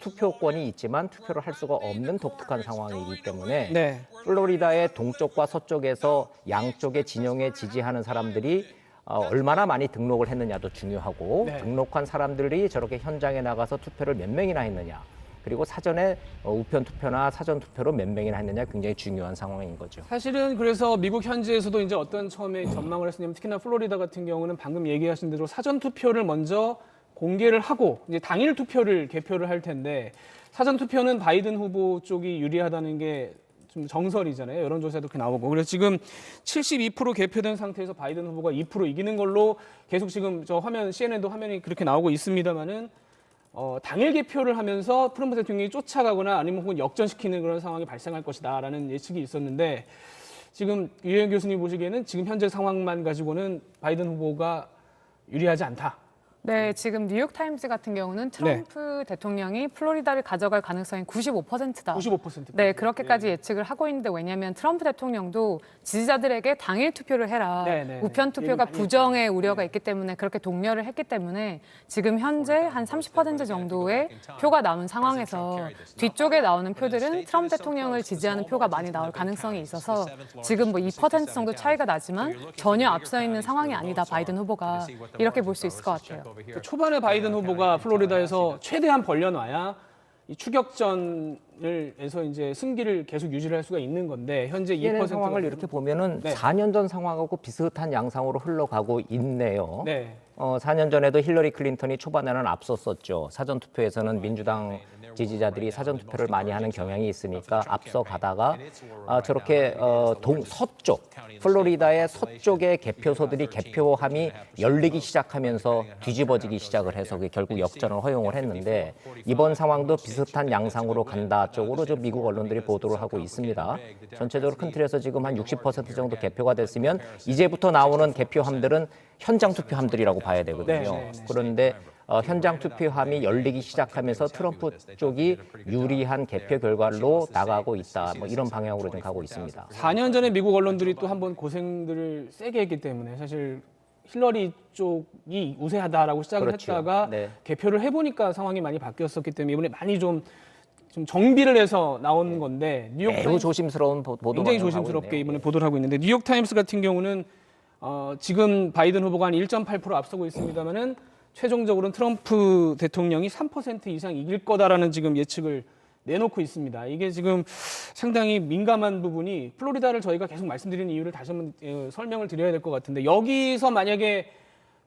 투표권이 있지만 투표를 할 수가 없는 독특한 상황이기 때문에 플로리다의 동쪽과 서쪽에서 양쪽의 진영에 지지하는 사람들이 얼마나 많이 등록을 했느냐도 중요하고 등록한 사람들이 저렇게 현장에 나가서 투표를 몇 명이나 했느냐, 그리고 사전에 우편 투표나 사전 투표로 몇 명이나 했느냐 굉장히 중요한 상황인 거죠. 사실은 그래서 미국 현지에서도 이제 어떤 처음에 전망을 했었냐면 특히나 플로리다 같은 경우는 방금 얘기하신 대로 사전 투표를 먼저 공개를 하고 이제 당일 투표를 개표를 할 텐데, 사전 투표는 바이든 후보 쪽이 유리하다는 게 좀 정설이잖아요. 여론조사도 그렇게 나오고. 그래서 지금 72% 개표된 상태에서 바이든 후보가 2% 이기는 걸로 계속 지금 저 화면 CNN도 화면이 그렇게 나오고 있습니다만은 당일 개표를 하면서 트럼프 대통령이 쫓아가거나 아니면 혹은 역전시키는 그런 상황이 발생할 것이다라는 예측이 있었는데 지금 유혜연 교수님 보시기에는 지금 현재 상황만 가지고는 바이든 후보가 유리하지 않다. 네, 지금 뉴욕타임즈 같은 경우는 트럼프 대통령이 플로리다를 가져갈 가능성이 95%다. 95%. 네, 그렇게까지 예측을 하고 있는데 왜냐하면 트럼프 대통령도 지지자들에게 당일 투표를 해라. 우편 투표가 부정의 우려가 있기 때문에 그렇게 독려를 했기 때문에 지금 현재 한 30% 정도의 표가 남은 상황에서 뒤쪽에 나오는 표들은 트럼프 대통령을 지지하는 표가 많이 나올 가능성이 있어서 지금 뭐 2% 정도 차이가 나지만 전혀 앞서 있는 상황이 아니다. 바이든 후보가 이렇게 볼 수 있을 것 같아요. 초반에 바이든 후보가 플로리다에서 최대한 벌려놔야 이 추격전을에서 이제 승기를 계속 유지를 할 수가 있는 건데 현재 2% 상황을 이렇게 보면은 4년 전 상황하고 비슷한 양상으로 흘러가고 있네요. 네. 4년 전에도 힐러리 클린턴이 초반에는 앞섰었죠. 사전 투표에서는 민주당 지지자들이 사전 투표를 많이 하는 경향이 있으니까 앞서 가다가 저렇게 서쪽 플로리다의 서쪽의 개표소들이 개표함이 열리기 시작하면서 뒤집어지기 시작을 해서 결국 역전을 허용을 했는데 이번 상황도 비슷한 양상으로 간다 쪽으로 저 미국 언론들이 보도를 하고 있습니다. 전체적으로 큰 틀에서 지금 한 60% 정도 개표가 됐으면 이제부터 나오는 개표함들은 현장 투표함들이라고 봐야 되거든요. 그런데 현장 투표함이 열리기 시작하면서 트럼프 쪽이 유리한 개표 결과로 나가고 있다. 뭐 이런 방향으로 좀 가고 있습니다. 4년 전에 미국 언론들이 또 한 번 고생들을 세게 했기 때문에 사실 힐러리 쪽이 우세하다라고 시작을 했다가 개표를 해보니까 상황이 많이 바뀌었었기 때문에 이번에 많이 좀 정비를 해서 나온 건데 매우 조심스러운 보도가 굉장히 조심스럽게 이번에 보도를 하고 있는데 뉴욕타임스 같은 경우는 지금 바이든 후보가 한 1.8% 앞서고 있습니다만은 최종적으로는 트럼프 대통령이 3% 이상 이길 거다라는 지금 예측을 내놓고 있습니다. 이게 지금 상당히 민감한 부분이 플로리다를 저희가 계속 말씀드리는 이유를 다시 한번 설명을 드려야 될 것 같은데 여기서 만약에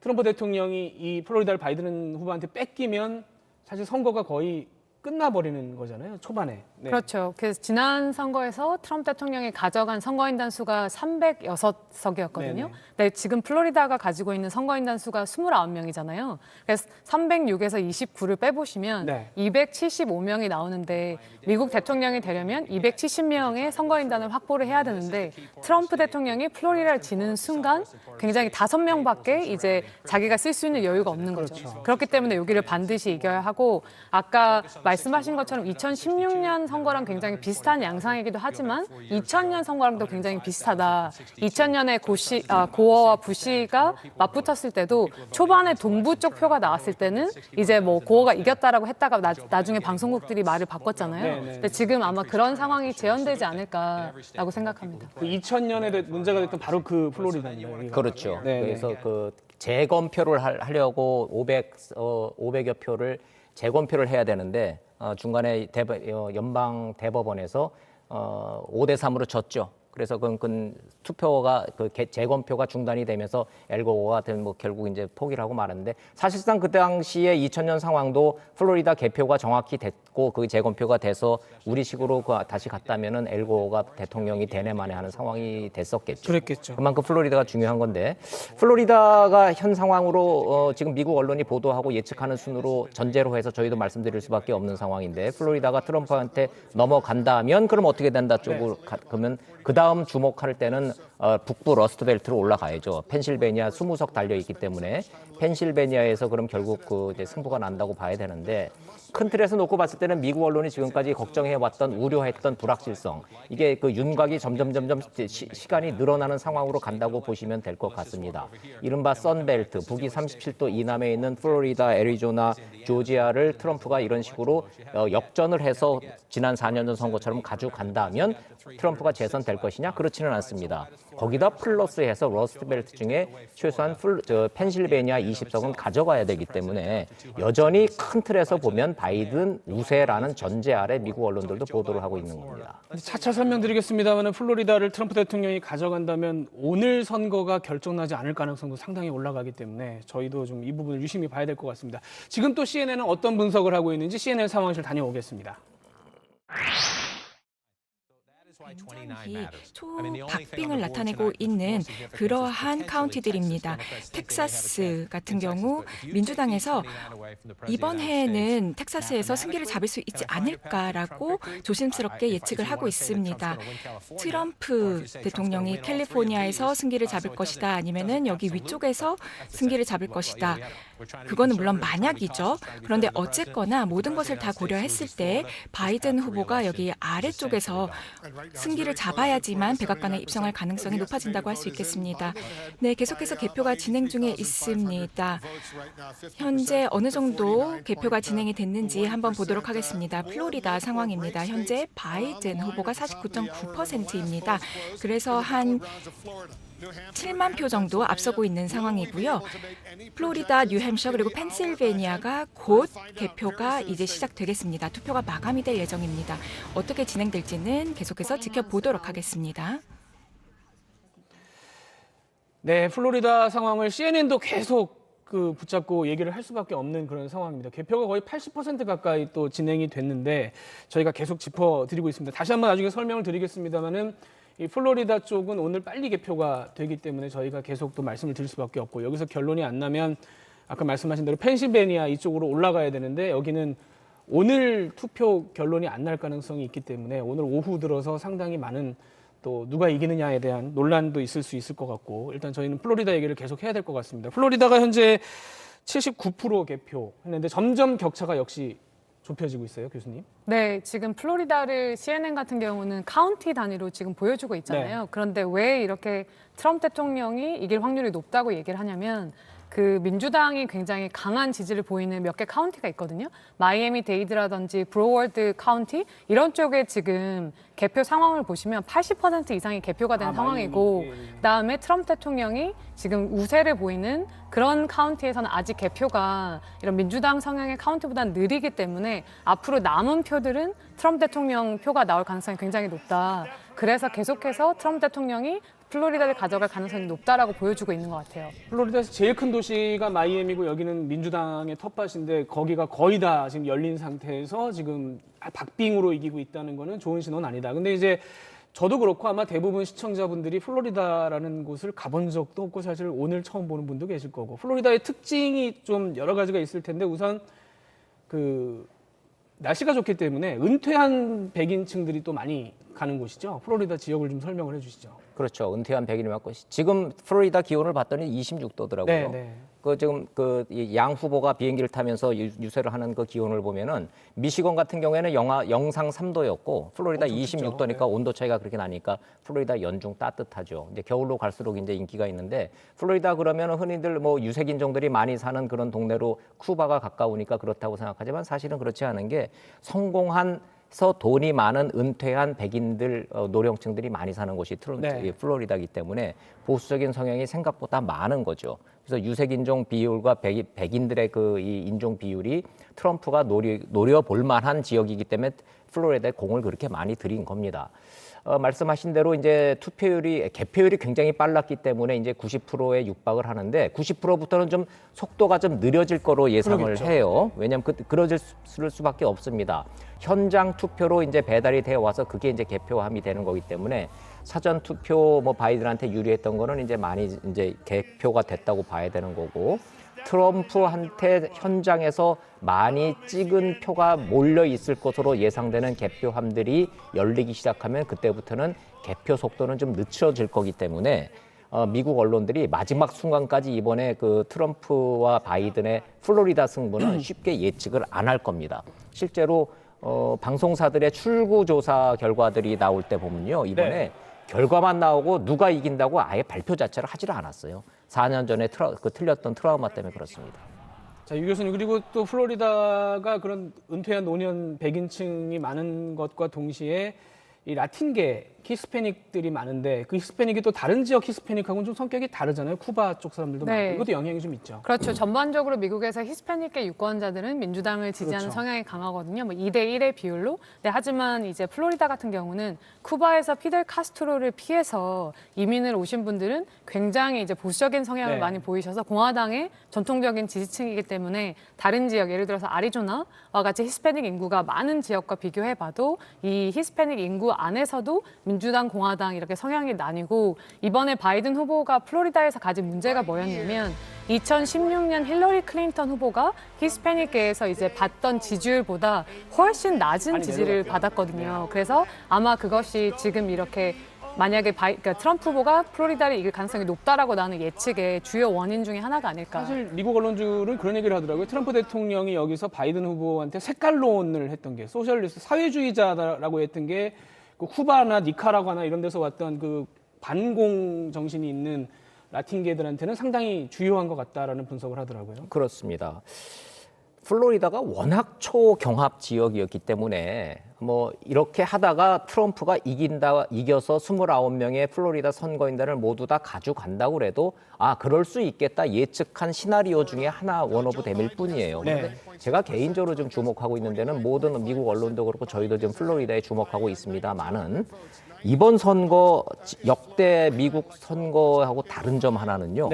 트럼프 대통령이 이 플로리다를 바이든 후보한테 뺏기면 사실 선거가 거의 끝나버리는 거잖아요, 초반에. 네. 그렇죠. 그래서 지난 선거에서 트럼프 대통령이 가져간 선거인단 수가 306석이었거든요. 네, 지금 플로리다가 가지고 있는 선거인단 수가 29명이잖아요. 그래서 306에서 29를 빼보시면 275명이 나오는데 미국 대통령이 되려면 270명의 선거인단을 확보를 해야 되는데 트럼프 대통령이 플로리다를 지는 순간 굉장히 5명밖에 이제 자기가 쓸 수 있는 여유가 없는 거죠. 그렇기 때문에 여기를 반드시 이겨야 하고 아까 말씀하신 것처럼 2016년 선거랑 굉장히 비슷한 양상이기도 하지만 2000년 선거랑도 굉장히 비슷하다. 2000년에 고어와 부시가 맞붙었을 때도 초반에 동부 쪽 표가 나왔을 때는 이제 뭐 고어가 이겼다라고 했다가 나중에 방송국들이 말을 바꿨잖아요. 근데 지금 아마 그런 상황이 재현되지 않을까라고 생각합니다. 2000년에 문제가 됐던 바로 그 플로리다예요. 그렇죠. 그래서 그 재검표를 하려고 500여 표를 재검표를 해야 되는데 중간에 연방 대법원에서 5대3으로 졌죠. 그래서 그 투표가 재검표가 중단이 되면서 엘고가 뭐 결국 이제 포기를 하고 말았는데 사실상 그 당시에 2000년 상황도 플로리다 개표가 정확히 됐고 그 재검표가 돼서 우리식으로 다시 갔다면은 엘고가 대통령이 되네 마네 하는 상황이 됐었겠죠. 그랬겠죠. 그만큼 플로리다가 중요한 건데 플로리다가 현 상황으로 지금 미국 언론이 보도하고 예측하는 순으로 전제로 해서 저희도 말씀드릴 수밖에 없는 상황인데 플로리다가 트럼프한테 넘어간다면 그럼 어떻게 된다 쪽으로 그러면 그 다음 주목할 때는 북부 러스트벨트로 올라가야죠. 펜실베니아 20석 달려 있기 때문에 펜실베니아에서 그럼 결국 이제 승부가 난다고 봐야 되는데 큰 틀에서 놓고 봤을 때는 미국 언론이 지금까지 걱정해왔던 우려했던 불확실성 이게 그 윤곽이 점점 시간이 늘어나는 상황으로 간다고 보시면 될 것 같습니다. 이른바 선벨트 북이 37도 이남에 있는 플로리다, 애리조나, 조지아를 트럼프가 이런 식으로 역전을 해서 지난 4년 전 선거처럼 가져간다면 트럼프가 재선될 것이냐? 그렇지는 않습니다. 거기다 플러스해서 러스트벨트 중에 최소한 펜실베니아 20석은 가져가야 되기 때문에 여전히 큰 틀에서 보면 바이든 우세라는 전제 아래 미국 언론들도 보도를 하고 있는 겁니다. 차차 설명드리겠습니다만 플로리다를 트럼프 대통령이 가져간다면 오늘 선거가 결정나지 않을 가능성도 상당히 올라가기 때문에 저희도 좀 이 부분을 유심히 봐야 될 것 같습니다. 지금 또 CNN은 어떤 분석을 하고 있는지 CNN 상황실 다녀오겠습니다. 굉장히 초박빙을 나타내고 있는 그러한 카운티들입니다. 텍사스 같은 경우 민주당에서 이번 해에는 텍사스에서 승기를 잡을 수 있지 않을까라고 조심스럽게 예측을 하고 있습니다. 트럼프 대통령이 캘리포니아에서 승기를 잡을 것이다, 아니면은 여기 위쪽에서 승기를 잡을 것이다. 그거는 물론 만약이죠. 그런데 어쨌거나 모든 것을 다 고려했을 때 바이든 후보가 여기 아래쪽에서 승기를 잡아야지만 백악관에 입성할 가능성이 높아진다고 할 수 있겠습니다. 네, 계속해서 개표가 진행 중에 있습니다. 현재 어느 정도 개표가 진행이 됐는지 한번 보도록 하겠습니다. 플로리다 상황입니다. 현재 바이든 후보가 49.9%입니다. 그래서 한 7만 표 정도 앞서고 있는 상황이고요. 플로리다, 뉴햄셔 그리고 펜실베니아가 곧 개표가 이제 시작되겠습니다. 투표가 마감이 될 예정입니다. 어떻게 진행될지는 계속해서 지켜보도록 하겠습니다. 네, 플로리다 상황을 CNN도 계속 붙잡고 얘기를 할 수밖에 없는 그런 상황입니다. 개표가 거의 80% 가까이 또 진행이 됐는데 저희가 계속 짚어드리고 있습니다. 다시 한번 나중에 설명을 드리겠습니다만은 이 플로리다 쪽은 오늘 빨리 개표가 되기 때문에 저희가 계속 또 말씀을 드릴 수밖에 없고, 여기서 결론이 안 나면 아까 말씀하신 대로 펜실베니아 이쪽으로 올라가야 되는데 여기는 오늘 투표 결론이 안 날 가능성이 있기 때문에 오늘 오후 들어서 상당히 많은 또 누가 이기느냐에 대한 논란도 있을 수 있을 것 같고, 일단 저희는 플로리다 얘기를 계속 해야 될 것 같습니다. 플로리다가 현재 79% 개표했는데 점점 격차가 역시 좁혀지고 있어요, 교수님? 네, 지금 플로리다를 CNN 같은 경우는 카운티 단위로 지금 보여주고 있잖아요. 네. 그런데 왜 이렇게 트럼프 대통령이 이길 확률이 높다고 얘기를 하냐면 그 민주당이 굉장히 강한 지지를 보이는 몇 개 카운티가 있거든요. 마이애미 데이드라든지 브로워드 카운티 이런 쪽에 지금 개표 상황을 보시면 80% 이상이 개표가 된 상황이고, 그다음에 트럼프 대통령이 지금 우세를 보이는 그런 카운티에서는 아직 개표가 이런 민주당 성향의 카운티보다는 느리기 때문에 앞으로 남은 표들은 트럼프 대통령 표가 나올 가능성이 굉장히 높다. 그래서 계속해서 트럼프 대통령이 플로리다를 가져갈 가능성이 높다라고 보여주고 있는 것 같아요. 플로리다에서 제일 큰 도시가 마이애미고 여기는 민주당의 텃밭인데 거기가 거의 다 지금 열린 상태에서 지금 박빙으로 이기고 있다는 거는 좋은 신호는 아니다. 근데 이제 저도 그렇고 아마 대부분 시청자분들이 플로리다라는 곳을 가본 적도 없고 사실 오늘 처음 보는 분도 계실 거고, 플로리다의 특징이 좀 여러 가지가 있을 텐데 우선 날씨가 좋기 때문에 은퇴한 백인층들이 또 많이 가는 곳이죠. 플로리다 지역을 좀 설명을 해주시죠. 그렇죠. 은퇴한 백인이 많고 지금 플로리다 기온을 봤더니 26도더라고요. 네. 지금 양 후보가 비행기를 타면서 유세를 하는 그 기온을 보면은 미시건 같은 경우에는 영상 3도였고 플로리다 26도니까 온도 차이가 그렇게 나니까 플로리다 연중 따뜻하죠. 이제 겨울로 갈수록 이제 인기가 있는데, 플로리다 그러면은 흔히들 뭐 유색인종들이 많이 사는 그런 동네로 쿠바가 가까우니까 그렇다고 생각하지만 사실은 그렇지 않은 게 성공해서 돈이 많은 은퇴한 백인들 노령층들이 많이 사는 곳이 플로리다이기 때문에 보수적인 성향이 생각보다 많은 거죠. 그래서 유색인종 비율과 백인들의 이 인종 비율이 트럼프가 노려볼 만한 지역이기 때문에 플로리다에 공을 그렇게 많이 들인 겁니다. 말씀하신 대로 이제 개표율이 굉장히 빨랐기 때문에 이제 90%에 육박을 하는데 90%부터는 좀 속도가 좀 느려질 거로 예상을 해요. 왜냐하면 그러질 수밖에 없습니다. 현장 투표로 이제 배달이 되어 와서 그게 이제 개표함이 되는 거기 때문에 사전 투표 바이든한테 유리했던 거는 이제 많이 이제 개표가 됐다고 봐야 되는 거고, 트럼프한테 현장에서 많이 찍은 표가 몰려 있을 것으로 예상되는 개표함들이 열리기 시작하면 그때부터는 개표 속도는 좀 늦춰질 거기 때문에 미국 언론들이 마지막 순간까지 이번에 트럼프와 바이든의 플로리다 승부는 쉽게 예측을 안 할 겁니다. 실제로 방송사들의 출구 조사 결과들이 나올 때 보면요, 이번에 결과만 나오고 누가 이긴다고 아예 발표 자체를 하지를 않았어요. 4년 전에 틀렸던 트라우마 때문에 그렇습니다. 자, 유 교수님, 그리고 또 플로리다가 그런 은퇴한 노년 백인층이 많은 것과 동시에 이 라틴계 히스패닉들이 많은데 그 히스패닉이 또 다른 지역 히스패닉하고는 좀 성격이 다르잖아요. 쿠바 쪽 사람들도 많고. 이것도 영향이 좀 있죠. 그렇죠. 전반적으로 미국에서 히스패닉계 유권자들은 민주당을 지지하는 성향이 강하거든요. 2대1의 비율로. 네, 하지만 이제 플로리다 같은 경우는 쿠바에서 피델 카스트로를 피해서 이민을 오신 분들은 굉장히 이제 보수적인 성향을 많이 보이셔서 공화당의 전통적인 지지층이기 때문에 다른 지역, 예를 들어서 아리조나와 같이 히스패닉 인구가 많은 지역과 비교해봐도 이 히스패닉 인구 주 안에서도 민주당, 공화당 이렇게 성향이 나뉘고 이번에 바이든 후보가 플로리다에서 가진 문제가 뭐였냐면 2016년 힐러리 클린턴 후보가 히스패닉계에서 이제 받던 지지율보다 훨씬 낮은 지지를 받았거든요. 그래서 아마 그것이 지금 이렇게 만약에 그러니까 트럼프 후보가 플로리다를 이길 가능성이 높다라고 나는 예측의 주요 원인 중에 하나가 아닐까. 사실 미국 언론들은 그런 얘기를 하더라고요. 트럼프 대통령이 여기서 바이든 후보한테 색깔론을 했던 게 소셜리스트 사회주의자라고 했던 게 그 쿠바나 니카라과나 이런 데서 왔던 그 반공 정신이 있는 라틴계들한테는 상당히 주요한 것 같다라는 분석을 하더라고요. 그렇습니다. 플로리다가 워낙 초경합 지역이었기 때문에 뭐 이렇게 하다가 트럼프가 이겨서 29명의 플로리다 선거인단을 모두 다 가져간다고 그래도 그럴 수 있겠다 예측한 시나리오 중에 하나 원오브 댐일 뿐이에요. 그런데 제가 개인적으로 좀 주목하고 있는 데는 모든 미국 언론도 그렇고 저희도 지금 플로리다에 주목하고 있습니다만은 이번 선거 역대 미국 선거하고 다른 점 하나는요.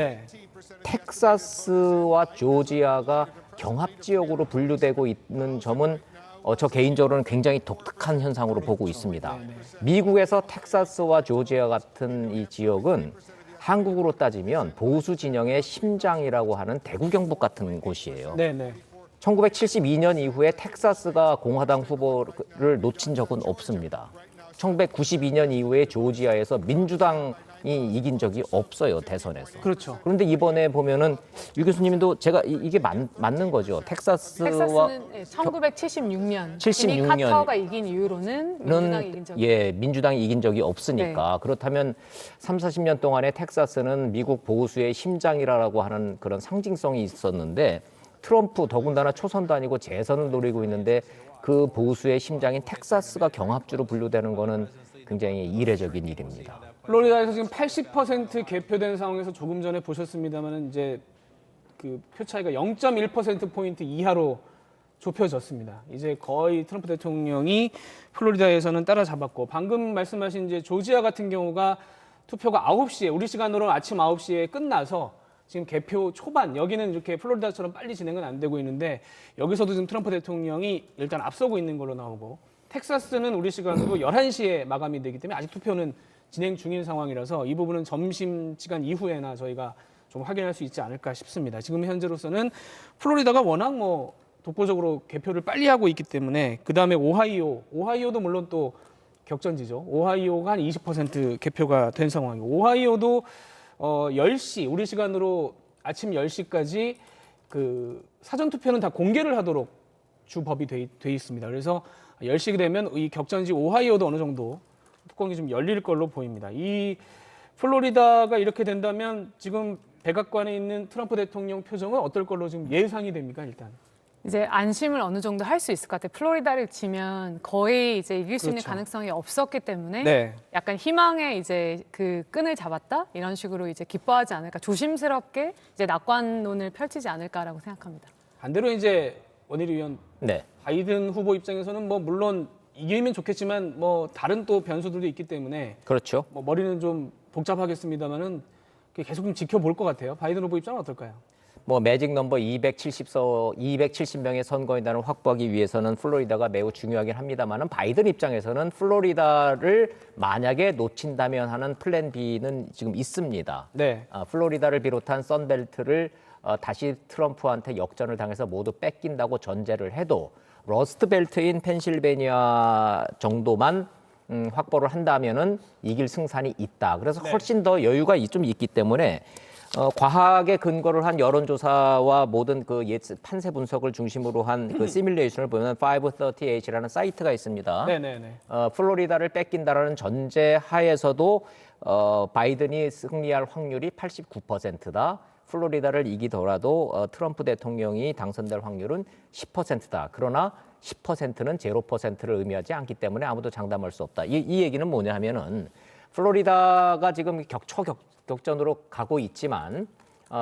텍사스와 조지아가 경합 지역으로 분류되고 있는 점은 저 개인적으로는 굉장히 독특한 현상으로 보고 있습니다. 미국에서 텍사스와 조지아 같은 이 지역은 한국으로 따지면 보수 진영의 심장이라고 하는 대구 경북 같은 곳이에요. 1972년 이후에 텍사스가 공화당 후보를 놓친 적은 없습니다. 1992년 이후에 조지아에서 민주당이 이긴 적이 없어요, 대선에서. 그렇죠. 그런데 이번에 보면은 유 교수님도 제가 이게 맞는 거죠. 텍사스는 1976년 76년 카터가 이긴 이후로는 민주당이 이긴 적이 민주당이 이긴 적이 없으니까 그렇다면 30-40년 동안에 텍사스는 미국 보수의 심장이라고 하는 그런 상징성이 있었는데 트럼프 더군다나 초선도 아니고 재선을 노리고 있는데 그 보수의 심장인 texas가 경합주로 분류되는 거는 굉장히 이례적인 일입니다. 플로리다에서 지금 80% 개표된 상황에서 조금 전에 보셨습니다만 이제 그 표 차이가 0.1%포인트 이하로 좁혀졌습니다. 이제 거의 트럼프 대통령이 플로리다에서는 따라잡았고 방금 말씀하신 이제 조지아 같은 경우가 투표가 9시에 우리 시간으로 아침 9시에 끝나서 지금 개표 초반 여기는 이렇게 플로리다처럼 빨리 진행은 안 되고 있는데 여기서도 지금 트럼프 대통령이 일단 앞서고 있는 걸로 나오고 텍사스는 우리 시간으로 11시에 마감이 되기 때문에 아직 투표는 진행 중인 상황이라서 이 부분은 점심시간 이후에나 저희가 좀 확인할 수 있지 않을까 싶습니다. 지금 현재로서는 플로리다가 워낙 뭐 독보적으로 개표를 빨리 하고 있기 때문에 그다음에 오하이오도 물론 또 격전지죠. 오하이오가 한 20% 개표가 된 상황이고 오하이오도 10시 우리 시간으로 아침 10시까지 그 사전 투표는 다 공개를 하도록 주법이 돼 있습니다. 그래서 10시 되면 이 격전지 오하이오도 어느 정도 뚜껑이 좀 열릴 걸로 보입니다. 이 플로리다가 이렇게 된다면 지금 백악관에 있는 트럼프 대통령 표정은 어떨 걸로 지금 예상이 됩니까, 일단? 이제 안심을 어느 정도 할 수 있을 것 같아요. 플로리다를 지면 거의 이제 이길 수 있는 가능성이 없었기 때문에 약간 희망의 이제 그 끈을 잡았다 이런 식으로 이제 기뻐하지 않을까, 조심스럽게 이제 낙관론을 펼치지 않을까라고 생각합니다. 반대로 이제 원희리 의원, 바이든 후보 입장에서는 뭐 물론 이기면 좋겠지만 뭐 다른 또 변수들도 있기 때문에 그렇죠. 뭐 머리는 좀 복잡하겠습니다만은 계속 좀 지켜볼 것 같아요. 바이든 후보 입장은 어떨까요? 뭐 매직 넘버 270명의 선거인단을 확보하기 위해서는 플로리다가 매우 중요하긴 합니다만은 바이든 입장에서는 플로리다를 만약에 놓친다면 하는 플랜 B는 지금 있습니다. 플로리다를 비롯한 선벨트를 다시 트럼프한테 역전을 당해서 모두 뺏긴다고 전제를 해도 러스트벨트인 펜실베니아 정도만 확보를 한다면은 이길 승산이 있다. 그래서 훨씬 더 여유가 좀 있기 때문에 과학에 근거를 한 여론조사와 모든 그 판세 분석을 중심으로 한 그 시뮬레이션을 보면 538이라는 사이트가 있습니다. 플로리다를 뺏긴다라는 전제 하에서도 바이든이 승리할 확률이 89%다. 플로리다를 이기더라도 트럼프 대통령이 당선될 확률은 10%다. 그러나 10%는 0%를 의미하지 않기 때문에 아무도 장담할 수 없다. 이 얘기는 뭐냐 하면은 플로리다가 지금 격전으로 가고 있지만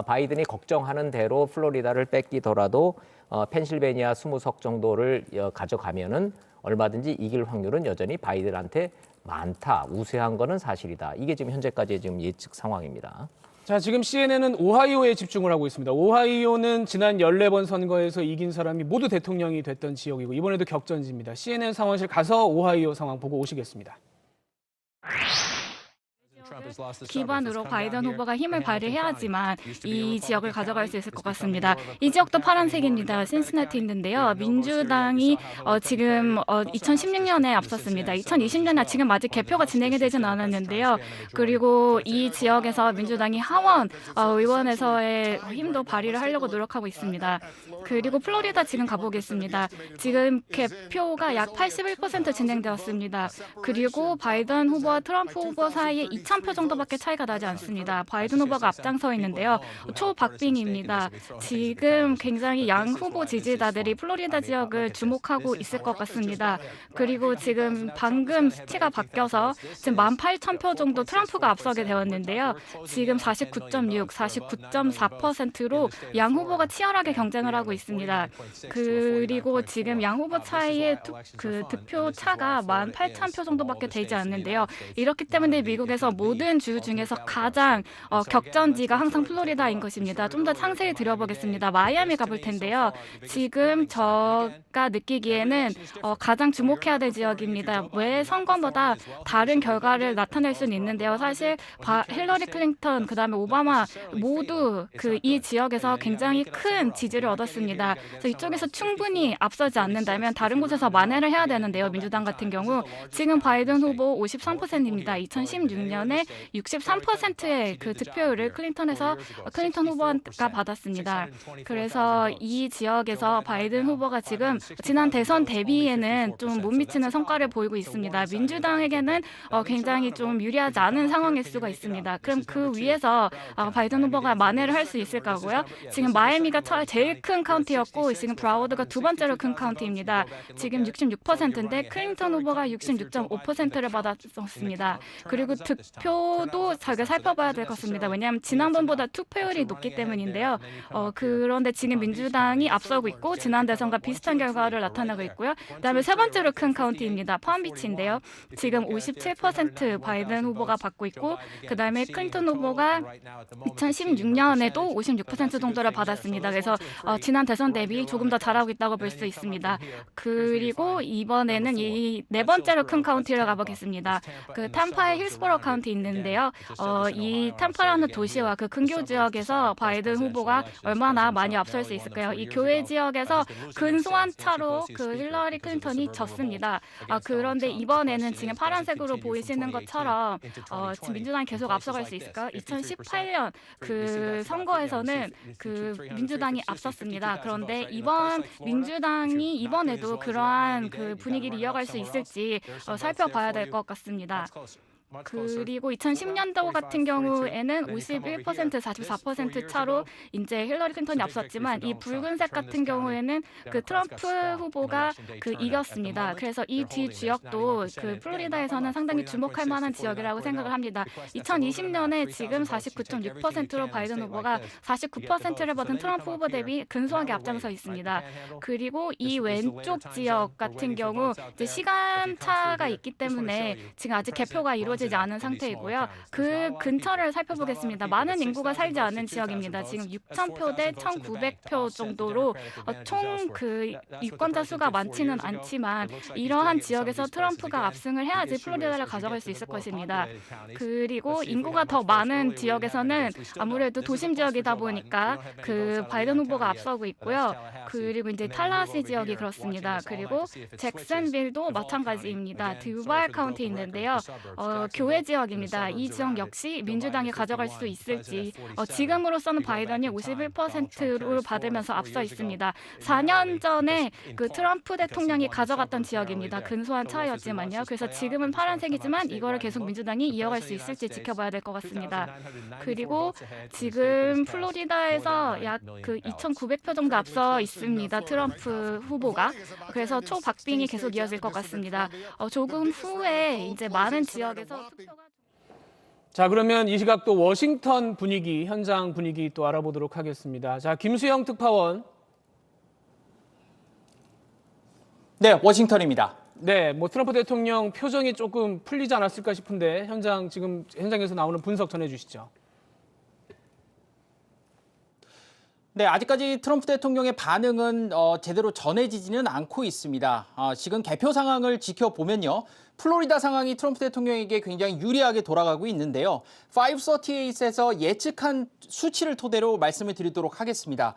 바이든이 걱정하는 대로 플로리다를 뺏기더라도 펜실베니아 20석 정도를 가져가면은 얼마든지 이길 확률은 여전히 바이든한테 많다. 우세한 거는 사실이다. 이게 지금 현재까지의 지금 예측 상황입니다. 자, 지금 CNN은 오하이오에 집중을 하고 있습니다. 오하이오는 지난 14번 선거에서 이긴 사람이 모두 대통령이 됐던 지역이고 이번에도 격전지입니다. CNN 상황실 가서 오하이오 상황 보고 오시겠습니다. 기반으로 바이든 후보가 힘을 발휘해야지만 이 지역을 가져갈 수 있을 것 같습니다. 이 지역도 파란색입니다. 신시내티 있는데요. 민주당이 지금 2016년에 앞섰습니다. 2020년에 지금 아직 개표가 진행이 되진 않았는데요. 그리고 이 지역에서 민주당이 하원 의원에서의 힘도 발휘를 하려고 노력하고 있습니다. 그리고 플로리다 지금 가보겠습니다. 지금 개표가 약 81% 진행되었습니다. 그리고 바이든 후보와 트럼프 후보 사이에 2,000표 정도밖에 차이가 나지 않습니다. 바이든 후보가 앞장서 있는데요. 초박빙입니다. 지금 굉장히 양 후보 지지자들이 플로리다 지역을 주목하고 있을 것 같습니다. 그리고 지금 방금 수치가 바뀌어서 지금 18,000표 정도 트럼프가 앞서게 되었는데요. 지금 49.6, 49.4%로 양 후보가 치열하게 경쟁을 하고 있습니다. 그리고 지금 양 후보 차이의 득표 차가 18,000표 정도밖에 되지 않는데요. 이렇기 때문에 미국에서 모든 주 중에서 가장 격전지가 항상 플로리다인 것입니다. 좀 더 상세히 들여보겠습니다. 마이애미 가볼 텐데요. 지금 제가 느끼기에는 가장 주목해야 될 지역입니다. 왜 선거보다 다른 결과를 나타낼 수는 있는데요. 사실 힐러리 클린턴 그다음에 오바마 모두 이 지역에서 굉장히 큰 지지를 얻었습니다. 그래서 이쪽에서 충분히 앞서지 않는다면 다른 곳에서 만회를 해야 되는데요. 민주당 같은 경우 지금 바이든 후보 53%입니다. 2016년에 63%의 득표율을 클린턴 후보가 받았습니다. 그래서 이 지역에서 바이든 후보가 지금 지난 대선 대비에는 좀 못 미치는 성과를 보이고 있습니다. 민주당에게는 굉장히 좀 유리하지 않은 상황일 수가 있습니다. 그럼 그 위에서 바이든 후보가 만회를 할 수 있을까고요? 지금 마이애미가 제일 큰 카운티였고 지금 브라워드가 두 번째로 큰 카운티입니다. 지금 66%인데 클린턴 후보가 66.5%를 받았습니다. 그리고 득표도 저희가 살펴봐야 될 것 같습니다. 왜냐하면 지난번보다 투표율이 높기 때문인데요. 그런데 지금 민주당이 앞서고 있고 지난 대선과 비슷한 결과를 나타내고 있고요. 그다음에 세 번째로 큰 카운티입니다. 팜비치인데요. 지금 57% 바이든 후보가 받고 있고 그다음에 클린턴 후보가 2016년에도 56% 정도를 받았습니다. 그래서 지난 대선 대비 조금 더 잘하고 있다고 볼 수 있습니다. 그리고 이번에는 이 네 번째로 큰 카운티를 가보겠습니다. 탐파의 힐스보로 카운티 있는데요. 이 탐파라는 도시와 근교 지역에서 바이든 후보가 얼마나 많이 앞설 수 있을까요? 이 교외 지역에서 근소한 차로 힐러리 클린턴이 졌습니다. 그런데 이번에는 지금 파란색으로 보이시는 것처럼 지금 민주당이 계속 앞서갈 수 있을까요? 2018년 선거에서는 민주당이 앞섰습니다. 그런데 민주당이 이번에도 그러한 분위기를 이어갈 수 있을지 살펴봐야 될 것 같습니다. 그리고 2010년도 같은 경우에는 51%, 44% 차로 이제 힐러리 클린턴이 앞섰지만 이 붉은색 같은 경우에는 트럼프 후보가 이겼습니다. 그래서 이 뒤 지역도 플로리다에서는 상당히 주목할 만한 지역이라고 생각을 합니다. 2020년에 지금 49.6%로 바이든 후보가 49%를 받은 트럼프 후보 대비 근소하게 앞장서 있습니다. 그리고 이 왼쪽 지역 같은 경우 이제 시간차가 있기 때문에 지금 아직 개표가 이루어지지 않은 상태이고요. 그 근처를 살펴보겠습니다. 많은 인구가 살지 않는 지역입니다. 지금 6,000표 대 1,900표 정도로 총 유권자 수가 많지는 않지만 이러한 지역에서 트럼프가 압승을 해야지 플로리다를 가져갈 수 있을 것입니다. 그리고 인구가 더 많은 지역에서는 아무래도 도심 지역이다 보니까 바이든 후보가 앞서고 있고요. 그리고 이제 탈라시 지역이 그렇습니다. 그리고 잭슨빌도 마찬가지입니다. 듀발 카운티 있는데요. 교외 지역입니다. 이 지역 역시 민주당이 가져갈 수 있을지 지금으로서는 바이든이 51%를 받으면서 앞서 있습니다. 4년 전에 트럼프 대통령이 가져갔던 지역입니다. 근소한 차이였지만요. 그래서 지금은 파란색이지만 이거를 계속 민주당이 이어갈 수 있을지 지켜봐야 될 것 같습니다. 그리고 지금 플로리다에서 약 2,900표 정도 앞서 있습니다. 트럼프 후보가. 그래서 초박빙이 계속 이어질 것 같습니다. 조금 후에 이제 많은 지역에서 자, 그러면 이 시각 또 워싱턴 분위기, 현장 분위기 또 알아보도록 하겠습니다. 자, 김수영 특파원. 네, 워싱턴입니다. 네, 트럼프 대통령 표정이 조금 풀리지 않았을까 싶은데 현장에서 나오는 분석 전해주시죠. 네, 아직까지 트럼프 대통령의 반응은 제대로 전해지지는 않고 있습니다. 지금 개표 상황을 지켜보면요. 플로리다 상황이 트럼프 대통령에게 굉장히 유리하게 돌아가고 있는데요. 538에서 예측한 수치를 토대로 말씀을 드리도록 하겠습니다.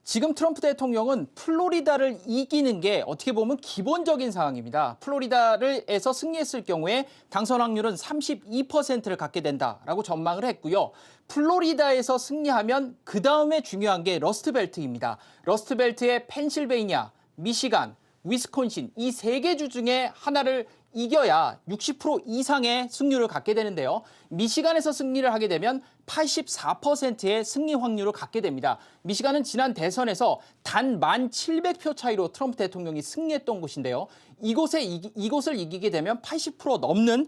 지금 트럼프 대통령은 플로리다를 이기는 게 어떻게 보면 기본적인 상황입니다. 플로리다에서 승리했을 경우에 당선 확률은 32%를 갖게 된다라고 전망을 했고요. 플로리다에서 승리하면 그 다음에 중요한 게 러스트벨트입니다. 러스트벨트의 펜실베이니아, 미시간, 위스콘신 이 세 개 주 중에 하나를 이겨야 60% 이상의 승률을 갖게 되는데요. 미시간에서 승리를 하게 되면 84%의 승리 확률을 갖게 됩니다. 미시간은 지난 대선에서 단 1,700표 차이로 트럼프 대통령이 승리했던 곳인데요. 이곳을 이기게 되면 80% 넘는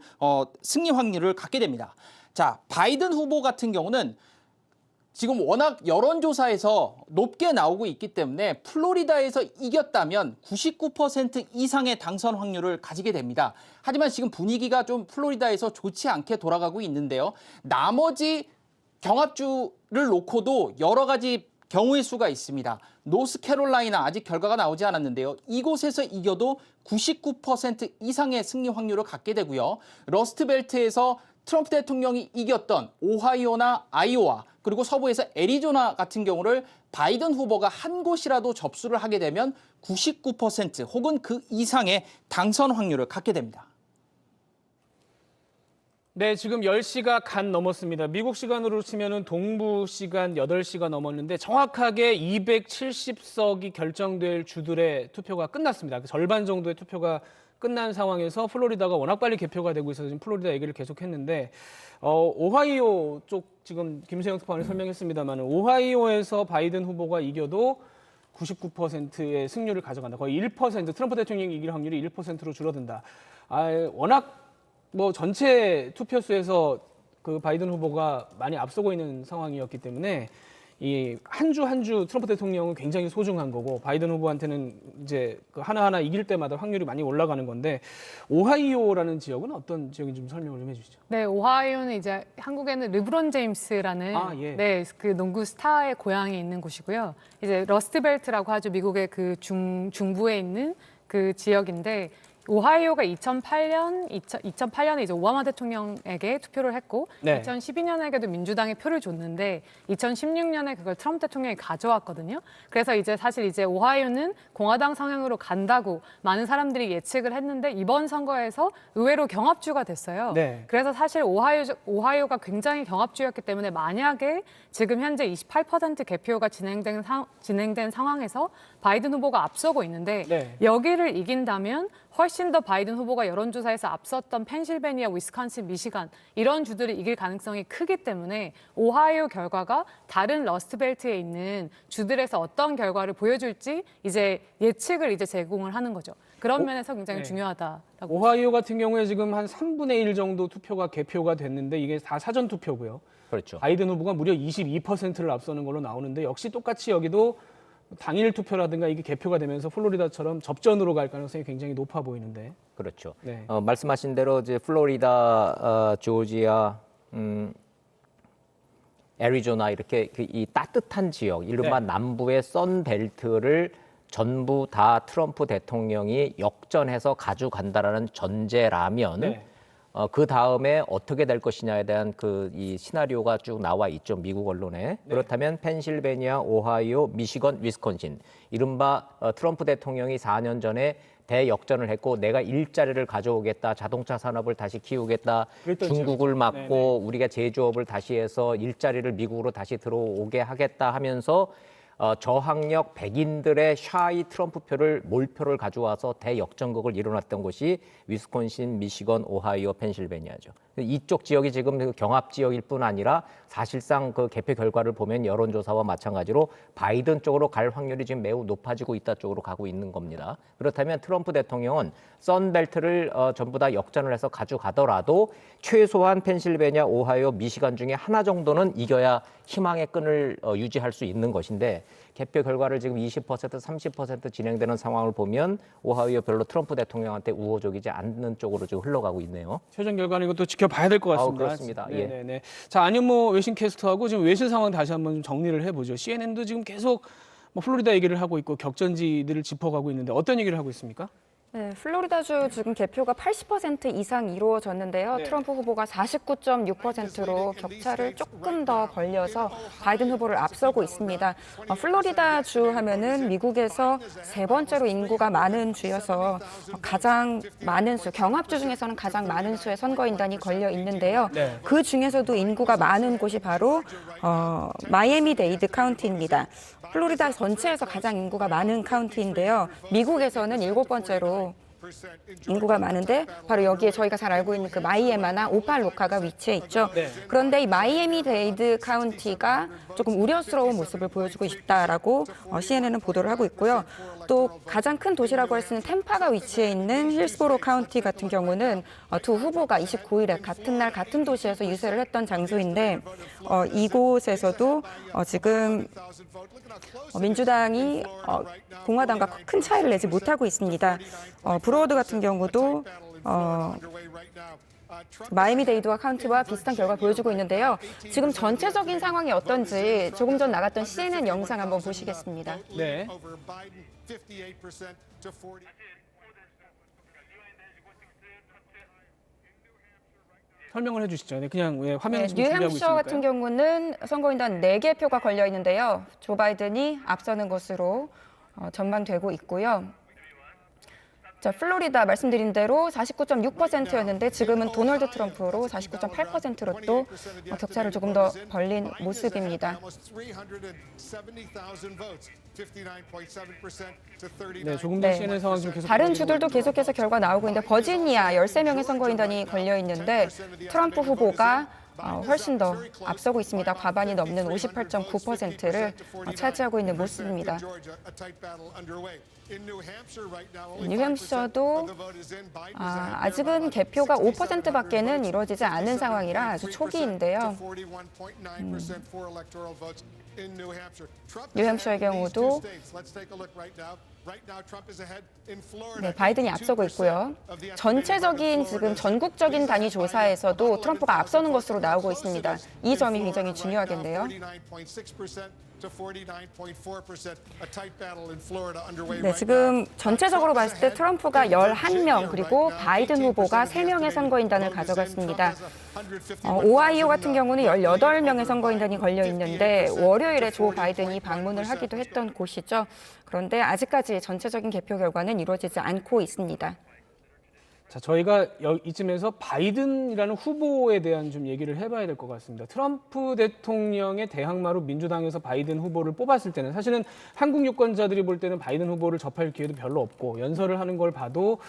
승리 확률을 갖게 됩니다. 자, 바이든 후보 같은 경우는 지금 워낙 여론조사에서 높게 나오고 있기 때문에 플로리다에서 이겼다면 99% 이상의 당선 확률을 가지게 됩니다. 하지만 지금 분위기가 좀 플로리다에서 좋지 않게 돌아가고 있는데요. 나머지 경합주를 놓고도 여러 가지 경우의 수가 있습니다. 노스캐롤라이나 아직 결과가 나오지 않았는데요. 이곳에서 이겨도 99% 이상의 승리 확률을 갖게 되고요. 러스트벨트에서 트럼프 대통령이 이겼던 오하이오나 아이오와 그리고 서부에서 애리조나 같은 경우를 바이든 후보가 한 곳이라도 접수를 하게 되면 99% 혹은 그 이상의 당선 확률을 갖게 됩니다. 네, 지금 10시가 간 넘었습니다. 미국 시간으로 치면은 동부 시간 8시가 넘었는데 정확하게 270석이 결정될 주들의 투표가 끝났습니다. 절반 정도의 투표가 끝난 상황에서 플로리다가 워낙 빨리 개표가 되고 있어서 지금 플로리다 얘기를 계속했는데 오하이오 쪽 지금 김세영 특파원이 설명했습니다만 오하이오에서 바이든 후보가 이겨도 99%의 승률을 가져간다. 거의 1% 트럼프 대통령이 이길 확률이 1%로 줄어든다. 워낙 뭐 전체 투표수에서 그 바이든 후보가 많이 앞서고 있는 상황이었기 때문에 이 한 주 한 주 트럼프 대통령은 굉장히 소중한 거고 바이든 후보한테는 이제 그 하나하나 이길 때마다 확률이 많이 올라가는 건데 오하이오라는 지역은 어떤 지역인지 좀 설명을 좀 해주시죠. 네, 오하이오는 이제 한국에는 르브론 제임스라는 네, 그 농구 스타의 고향이 있는 곳이고요. 이제 러스트벨트라고 하죠. 미국의 그 중부에 있는 그 지역인데 오하이오가 2008년에 이제 오바마 대통령에게 투표를 했고 2012년에도 민주당에 표를 줬는데 2016년에 그걸 트럼프 대통령이 가져왔거든요. 그래서 이제 사실 이제 오하이오는 공화당 성향으로 간다고 많은 사람들이 예측을 했는데 이번 선거에서 의외로 경합주가 됐어요. 그래서 사실 오하이오가 굉장히 경합주였기 때문에 만약에 지금 현재 28% 개표가 진행된 상황에서 바이든 후보가 앞서고 있는데 여기를 이긴다면 훨씬 더 바이든 후보가 여론조사에서 앞섰던 펜실베니아, 위스콘신, 미시간 이런 주들을 이길 가능성이 크기 때문에 오하이오 결과가 다른 러스트벨트에 있는 주들에서 어떤 결과를 보여줄지 이제 예측을 이제 제공을 하는 거죠. 그런 면에서 굉장히 중요하다라고. 오하이오 같은 경우에 지금 한 3분의 1 정도 투표가 개표가 됐는데 이게 다 사전 투표고요. 그렇죠. 바이든 후보가 무려 22%를 앞서는 걸로 나오는데 역시 똑같이 여기도 당일 투표라든가 이게 개표가 되면서 플로리다처럼 접전으로 갈 가능성이 굉장히 높아 보이는데. 그렇죠. 말씀하신 대로 이제 플로리다, 조지아, 애리조나 이렇게 이 따뜻한 지역, 이른바 남부의 선벨트를 전부 다 트럼프 대통령이 역전해서 가져간다라는 전제라면 그 다음에 어떻게 될 것이냐에 대한 이 시나리오가 쭉 나와 있죠. 미국 언론에. 그렇다면 펜실베니아, 오하이오, 미시건, 위스콘신. 이른바 트럼프 대통령이 4년 전에 대역전을 했고 내가 일자리를 가져오겠다. 자동차 산업을 다시 키우겠다. 중국을 막고 우리가 제조업을 다시 해서 일자리를 미국으로 다시 들어오게 하겠다 하면서 저학력 백인들의 샤이 트럼프 표를 몰표를 가져와서 대역전극을 일어났던 곳이 위스콘신, 미시건, 오하이오, 펜실베니아죠. 이쪽 지역이 지금 경합 지역일 뿐 아니라 사실상 그 개표 결과를 보면 여론조사와 마찬가지로 바이든 쪽으로 갈 확률이 지금 매우 높아지고 있다 쪽으로 가고 있는 겁니다. 그렇다면 트럼프 대통령은 선벨트를 전부 다 역전을 해서 가져가더라도 최소한 펜실베니아, 오하이오, 미시간 중에 하나 정도는 이겨야 희망의 끈을 유지할 수 있는 것인데 있는데 개표 결과를 지금 20%, 30% 진행되는 상황을 보면 오하이오 별로 트럼프 대통령한테 우호적이지 않는 쪽으로 지금 흘러가고 있네요. 최종 결과는 이것도 지켜봐야 될 것 같습니다. 그렇습니다. 예. 네네네. 자, 안윤모 외신캐스터하고 지금 외신 상황 다시 한번 좀 정리를 해보죠. CNN도 지금 계속 뭐 플로리다 얘기를 하고 있고 격전지들을 짚어가고 있는데 어떤 얘기를 하고 있습니까? 네, 플로리다주 지금 개표가 80% 이상 이루어졌는데요. 네. 트럼프 후보가 49.6%로 격차를 조금 더 벌려서 바이든 후보를 앞서고 있습니다. 플로리다주 하면은 미국에서 세 번째로 인구가 많은 주여서 가장 많은 수, 경합주 중에서는 가장 많은 수의 선거인단이 걸려 있는데요. 네. 그 중에서도 인구가 많은 곳이 바로 마이애미데이드 카운티입니다. 플로리다 전체에서 가장 인구가 많은 카운티인데요. 미국에서는 7번째로 인구가 많은데 바로 여기에 저희가 잘 알고 있는 그 마이애마나 오팔로카가 위치해 있죠. 네. 그런데 이 마이애미데이드 카운티가 조금 우려스러운 모습을 보여주고 있다라고 CNN은 보도를 하고 있고요. 또 가장 큰 도시라고 할 수 있는 템파가 위치해 있는 힐스보로 카운티 같은 경우는 두 후보가 29일에 같은 날 같은 도시에서 유세를 했던 장소인데 이곳에서도 지금 민주당이 공화당과 큰 차이를 내지 못하고 있습니다. 브로워드 같은 경우도 마이애미데이드와 카운티와 비슷한 결과 보여주고 있는데요. 지금 전체적인 상황이 어떤지 조금 전 나갔던 CNN 영상 한번 보시겠습니다. 네. 설명을 해주시죠. 네, 그냥 화면 지금 준비하고 뉴햄셔 있으니까요. 같은 경우는 선거인단 4개 표가 걸려 있는데요. 조 바이든이 앞서는 것으로 전망되고 있고요. 자, 플로리다 말씀드린 대로 49.6%였는데 지금은 도널드 트럼프로 49.8%로 또 격차를 조금 더 벌린 모습입니다. 네, 조금 더 CNN 상황 좀 계속 다른 주들도 계속해서 결과 나오고 있는데 버지니아 13명의 선거인단이 걸려 있는데 트럼프 후보가 훨씬 더 앞서고 있습니다. 과반이 넘는 58.9%를 차지하고 있는 모습입니다. 뉴햄셔도 아직은 개표가 5%밖에는 이루어지지 않은 상황이라 아주 초기인데요. 뉴햄셔의 경우도 바이든이 앞서고 있고요. 전체적인 지금 전국적인 단위 조사에서도 트럼프가 앞서는 것으로 나오고 있습니다. 이 점이 굉장히 중요하겠네요. 네, 지금 전체적으로 봤을 때 트럼프가 11명 그리고 바이든 후보가 3명의 선거인단을 가져갔습니다. 오하이오 같은 경우는 18명의 선거인단이 걸려 있는데 월요일에 조 바이든이 방문을 하기도 했던 곳이죠. 그런데 아직까지 전체적인 개표 결과는 이루어지지 않고 있습니다. 자, 저희가 이쯤에서 바이든이라는 후보에 대한 좀 얘기를 해봐야 될 것 같습니다. 트럼프 대통령의 대항마로 민주당에서 바이든 후보를 뽑았을 때는 사실은 한국 유권자들이 볼 때는 바이든 후보를 접할 기회도 별로 없고 연설을 하는 걸 봐도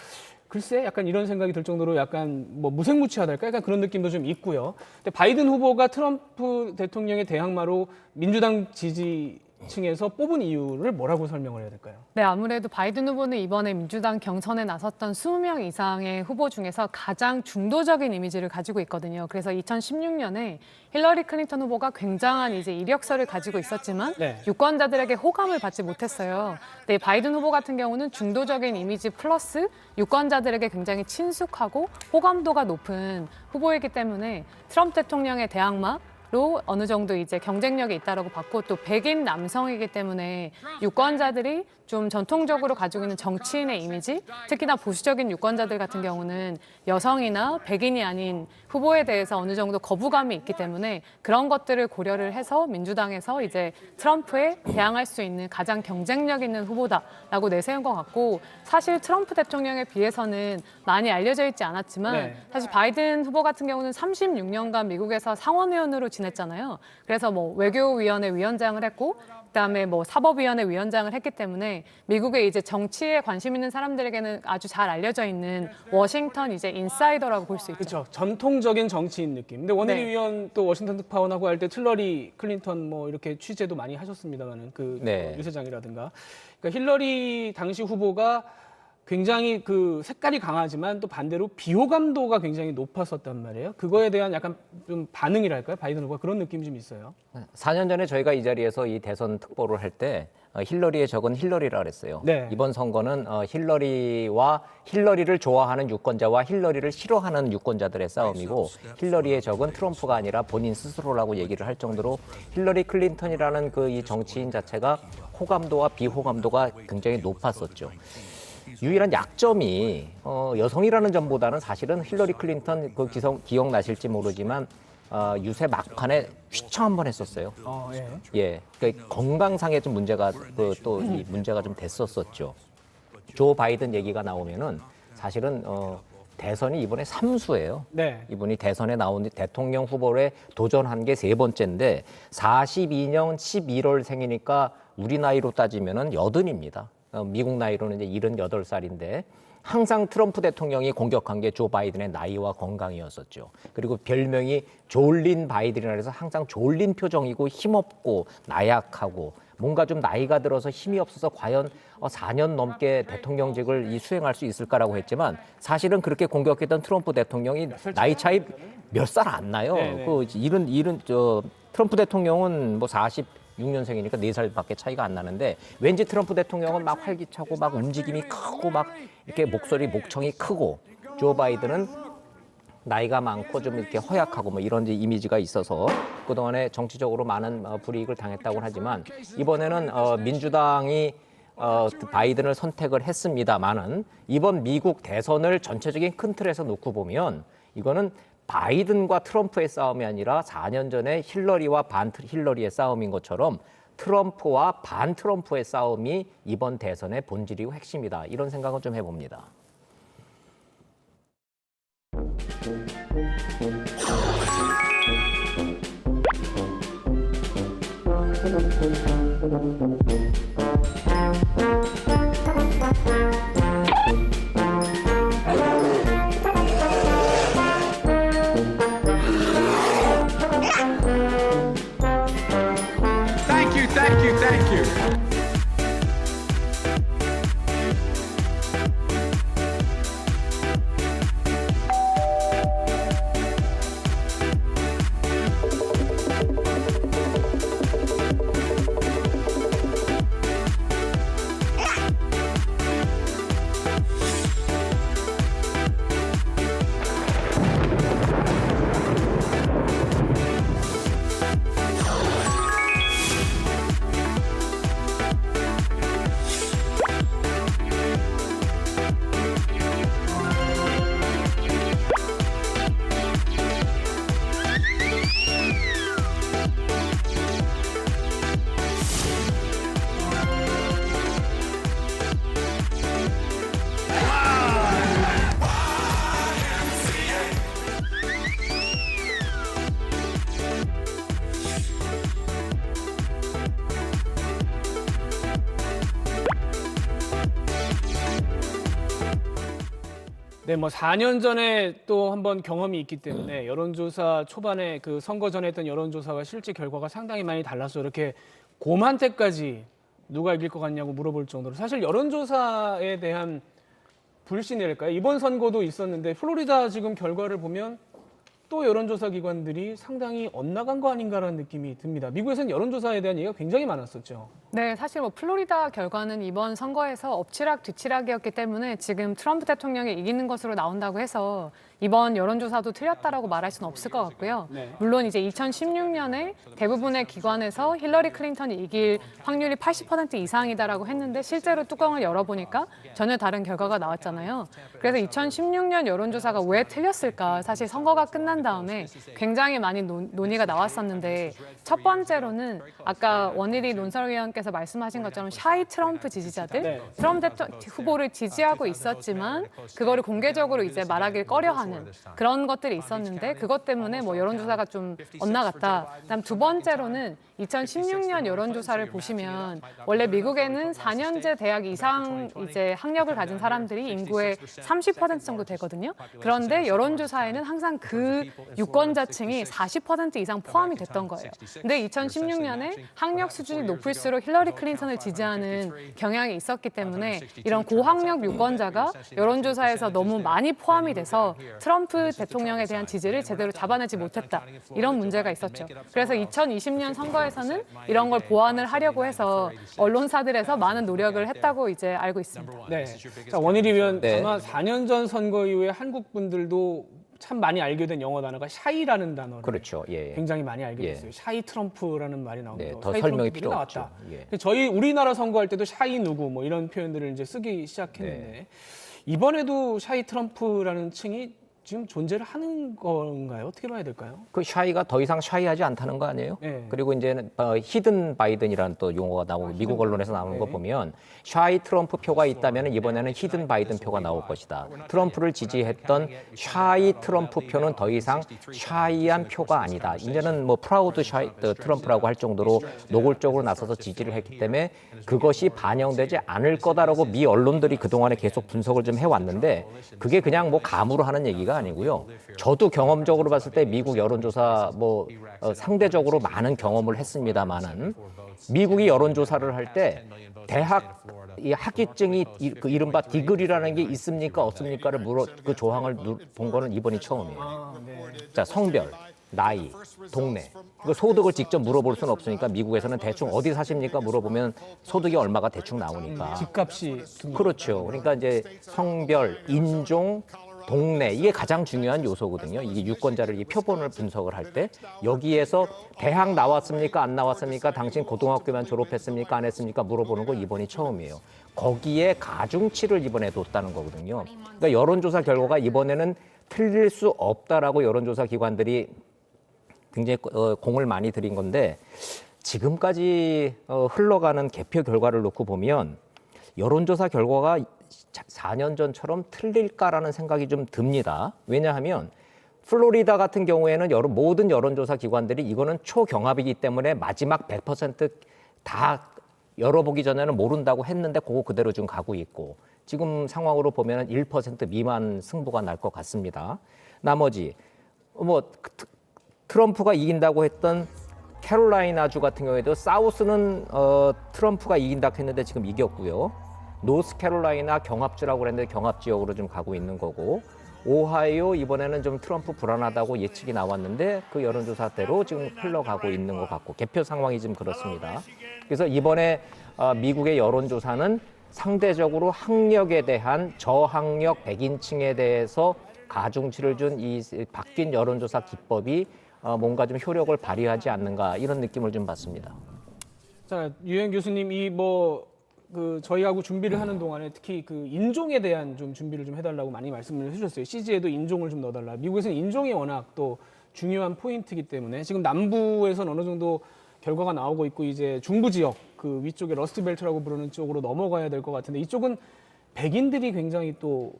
글쎄 약간 이런 생각이 들 정도로 약간 뭐 무색무취하달까 약간 그런 느낌도 좀 있고요. 근데 바이든 후보가 트럼프 대통령의 대항마로 민주당 지지층에서 뽑은 이유를 뭐라고 설명을 해야 될까요? 네, 아무래도 바이든 후보는 이번에 민주당 경선에 나섰던 20명 이상의 후보 중에서 가장 중도적인 이미지를 가지고 있거든요. 그래서 2016년에 힐러리 클린턴 후보가 굉장한 이제 이력서를 가지고 있었지만 유권자들에게 호감을 받지 못했어요. 네, 바이든 후보 같은 경우는 중도적인 이미지 플러스 유권자들에게 굉장히 친숙하고 호감도가 높은 후보이기 때문에 트럼프 대통령의 대항마 로 어느 정도 이제 경쟁력이 있다라고 봤고 또 백인 남성이기 때문에 유권자들이 좀 전통적으로 가지고 있는 정치인의 이미지, 특히나 보수적인 유권자들 같은 경우는 여성이나 백인이 아닌 후보에 대해서 어느 정도 거부감이 있기 때문에 그런 것들을 고려를 해서 민주당에서 이제 트럼프에 대항할 수 있는 가장 경쟁력 있는 후보다라고 내세운 것 같고 사실 트럼프 대통령에 비해서는 많이 알려져 있지 않았지만 사실 바이든 후보 같은 경우는 36년간 미국에서 상원의원으로 지냈잖아요. 그래서 뭐 외교위원회 위원장을 했고 그다음에 뭐 사법위원회 위원장을 했기 때문에 미국의 이제 정치에 관심 있는 사람들에게는 아주 잘 알려져 있는 워싱턴 이제 인사이더라고 볼 수 있죠. 그렇죠. 전통적인 정치인 느낌. 근데 원혜리 위원 또 워싱턴 특파원하고 할 때 힐러리 클린턴 뭐 이렇게 취재도 많이 하셨습니다만은 그 유세장이라든가. 그러니까 힐러리 당시 후보가 굉장히 그 색깔이 강하지만 또 반대로 비호감도가 굉장히 높았었단 말이에요. 그거에 대한 약간 좀 반응이랄까요? 바이든 후보가 그런 느낌이 좀 있어요. 4년 전에 저희가 이 자리에서 이 대선 특보를 할 때 힐러리의 적은 힐러리라 그랬어요. 네. 이번 선거는 힐러리와 힐러리를 좋아하는 유권자와 힐러리를 싫어하는 유권자들의 싸움이고 힐러리의 적은 트럼프가 아니라 본인 스스로라고 얘기를 할 정도로 힐러리 클린턴이라는 그 이 정치인 자체가 호감도와 비호감도가 굉장히 높았었죠. 유일한 약점이 여성이라는 점보다는 사실은 힐러리 클린턴 그 기억나실지 모르지만 유세 막판에 휘청 한번 했었어요. 예. 예, 그러니까 건강상에 좀 문제가 또 이 문제가 좀 됐었었죠. 조 바이든 얘기가 나오면은 사실은 대선이 이번에 3수예요. 네. 이분이 대선에 나온 대통령 후보에 도전한 게 3번째인데 42년 11월 생이니까 우리 나이로 따지면은 80입니다. 미국 나이로는 이제 78살인데 항상 트럼프 대통령이 공격한 게 조 바이든의 나이와 건강이었었죠. 그리고 별명이 졸린 바이든이라 해서 항상 졸린 표정이고 힘없고 나약하고 뭔가 좀 나이가 들어서 힘이 없어서 과연 4년 넘게 대통령직을 수행할 수 있을까라고 했지만 사실은 그렇게 공격했던 트럼프 대통령이 나이 차이 몇 살 안 나요. 그 트럼프 대통령은 뭐 46년생이니까 4살밖에 차이가 안 나는데 왠지 트럼프 대통령은 막 활기차고 막 움직임이 크고 막 이렇게 목청이 크고 조 바이든은 나이가 많고 좀 이렇게 허약하고 뭐 이런 이미지가 있어서 그동안에 정치적으로 많은 불이익을 당했다고 하지만 이번에는 민주당이 바이든을 선택을 했습니다만은 이번 미국 대선을 전체적인 큰 틀에서 놓고 보면 이거는 바이든과 트럼프의 싸움이 아니라 4년 전에 힐러리와 반 힐러리의 싸움인 것처럼 트럼프와 반 트럼프의 싸움이 이번 대선의 본질이고 핵심이다. 이런 생각을 좀 해봅니다. Thank you. 네, 뭐 4년 전에 또 한번 경험이 있기 때문에 여론조사 초반에 그 선거 전에 했던 여론조사와 실제 결과가 상당히 많이 달라서 이렇게 곰한테까지 누가 이길 것 같냐고 물어볼 정도로 사실 여론조사에 대한 불신이랄까요? 이번 선거도 있었는데 플로리다 지금 결과를 보면 또 여론조사 기관들이 상당히 엇나간 거 아닌가라는 느낌이 듭니다. 미국에서는 여론조사에 대한 얘기가 굉장히 많았었죠. 네, 사실 뭐 플로리다 결과는 이번 선거에서 엎치락 뒤치락이었기 때문에 지금 트럼프 대통령이 이기는 것으로 나온다고 해서 이번 여론조사도 틀렸다라고 말할 수는 없을 것 같고요. 네. 물론 이제 2016년에 대부분의 기관에서 힐러리 클린턴이 이길 확률이 80% 이상이다라고 했는데 실제로 뚜껑을 열어보니까 전혀 다른 결과가 나왔잖아요. 그래서 2016년 여론조사가 왜 틀렸을까? 사실 선거가 끝난 다음에 굉장히 많이 논의가 나왔었는데 첫 번째로는 아까 원일이 논설위원께서 말씀하신 것처럼 샤이 트럼프 지지자들, 트럼프 후보를 지지하고 있었지만 그거를 공개적으로 이제 말하길 꺼려하는 그런 것들이 있었는데 그것 때문에 뭐 여론조사가 좀 엇나갔다. 그다음 두 번째로는 2016년 여론조사를 보시면 원래 미국에는 4년제 대학 이상 이제 학력을 가진 사람들이 인구의 30% 정도 되거든요. 그런데 여론조사에는 항상 그 유권자층이 40% 이상 포함이 됐던 거예요. 근데 2016년에 학력 수준이 높을수록 힐러리 클린턴을 지지하는 경향이 있었기 때문에 이런 고학력 유권자가 여론조사에서 너무 많이 포함이 돼서 트럼프 대통령에 대한 지지를 제대로 잡아내지 못했다. 이런 문제가 있었죠. 그래서 2020년 선거에서는 이런 걸 보완을 하려고 해서 언론사들에서 많은 노력을 했다고 이제 알고 있습니다. 네. 자, 원일이 위원, 네. 아마 4년 전 선거 이후에 한국 분들도 참 많이 알게 된 영어 단어가 샤이라는 단어를 그렇죠. 예. 굉장히 많이 알게 예. 됐어요. 샤이 트럼프라는 말이 나오면서 네, 더 샤이 설명이 트럼프들이 필요 나왔다. 없죠. 예. 저희 우리나라 선거할 때도 샤이 누구 뭐 이런 표현들을 이제 쓰기 시작했는데 네. 이번에도 샤이 트럼프라는 층이 지금 존재를 하는 건가요? 어떻게 봐야 될까요? 그 샤이가 더 이상 샤이하지 않다는 거 아니에요? 네. 그리고 이제는 히든 바이든이라는 또 용어가 나오고 미국 언론에서 나오는 거 보면 샤이 트럼프 표가 있다면 이번에는 히든 바이든 표가 나올 것이다. 트럼프를 지지했던 샤이 트럼프 표는 더 이상 샤이한 표가 아니다. 이제는 뭐 프라우드 샤이 트럼프라고 할 정도로 노골적으로 나서서 지지를 했기 때문에 그것이 반영되지 않을 거다라고 미 언론들이 그동안에 계속 분석을 좀 해왔는데 그게 그냥 뭐 감으로 하는 얘기가 아니고요. 저도 경험적으로 봤을 때 미국 여론조사 상대적으로 많은 경험을 했습니다만은 미국이 여론조사를 할 때 대학 이 학위증이 그 이른바 디그리라는 게 있습니까 없습니까를 그 조항을 본 거는 이번이 처음이에요. 자, 성별, 나이, 동네. 그 소득을 직접 물어볼 수는 없으니까 미국에서는 대충 어디 사십니까 물어보면 소득이 얼마가 대충 나오니까. 집값이 그렇죠. 그러니까 이제 성별, 인종, 동네 이게 가장 중요한 요소거든요. 이게 유권자를 이 표본을 분석을 할 때 여기에서 대학 나왔습니까 안 나왔습니까 당신 고등학교만 졸업했습니까 안 했습니까 물어보는 거 이번이 처음이에요. 거기에 가중치를 이번에 뒀다는 거거든요. 그러니까 여론조사 결과가 이번에는 틀릴 수 없다라고 여론조사 기관들이 굉장히 공을 많이 들인 건데 지금까지 흘러가는 개표 결과를 놓고 보면 여론조사 결과가 4년 전처럼 틀릴까라는 생각이 좀 듭니다. 왜냐하면 플로리다 같은 경우에는 모든 여론조사 기관들이 이거는 초경합이기 때문에 마지막 100% 다 열어보기 전에는 모른다고 했는데 그거 그대로 좀 가고 있고 지금 상황으로 보면 1% 미만 승부가 날 것 같습니다. 나머지 뭐 트럼프가 이긴다고 했던 캐롤라이나주 같은 경우에도 사우스는 트럼프가 이긴다고 했는데 지금 이겼고요. 노스캐롤라이나 경합주라고 그랬는데 경합 지역으로 좀 가고 있는 거고 오하이오 이번에는 좀 트럼프 불안하다고 예측이 나왔는데 그 여론조사대로 지금 흘러가고 있는 것 같고 개표 상황이 좀 그렇습니다. 그래서 이번에 미국의 여론조사는 상대적으로 학력에 대한 저학력 백인층에 대해서 가중치를 준 이 바뀐 여론조사 기법이 뭔가 좀 효력을 발휘하지 않는가 이런 느낌을 좀 받습니다. 자, 유엔 교수님 저희하고 준비를 하는 동안에 특히 그 인종에 대한 좀 준비를 좀 해달라고 많이 말씀을 해주셨어요. CG에도 인종을 좀 넣어달라. 미국에서는 인종이 워낙 또 중요한 포인트이기 때문에 지금 남부에서는 어느 정도 결과가 나오고 있고 이제 중부 지역 그 위쪽에 러스트벨트라고 부르는 쪽으로 넘어가야 될 것 같은데 이쪽은 백인들이 굉장히 또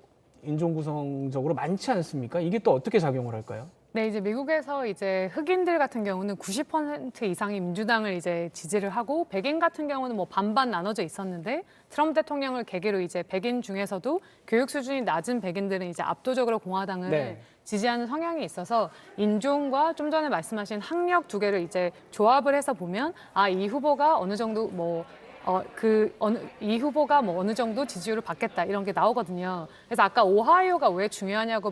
인종 구성적으로 많지 않습니까? 이게 또 어떻게 작용을 할까요? 네, 이제 미국에서 이제 흑인들 같은 경우는 90% 이상이 민주당을 이제 지지를 하고 백인 같은 경우는 뭐 반반 나눠져 있었는데 트럼프 대통령을 계기로 이제 백인 중에서도 교육 수준이 낮은 백인들은 이제 압도적으로 공화당을 네. 지지하는 성향이 있어서 인종과 좀 전에 말씀하신 학력 두 개를 이제 조합을 해서 보면 이 후보가 어느 정도 이 후보가 뭐 어느 정도 지지율을 받겠다 이런 게 나오거든요. 그래서 아까 오하이오가 왜 중요하냐고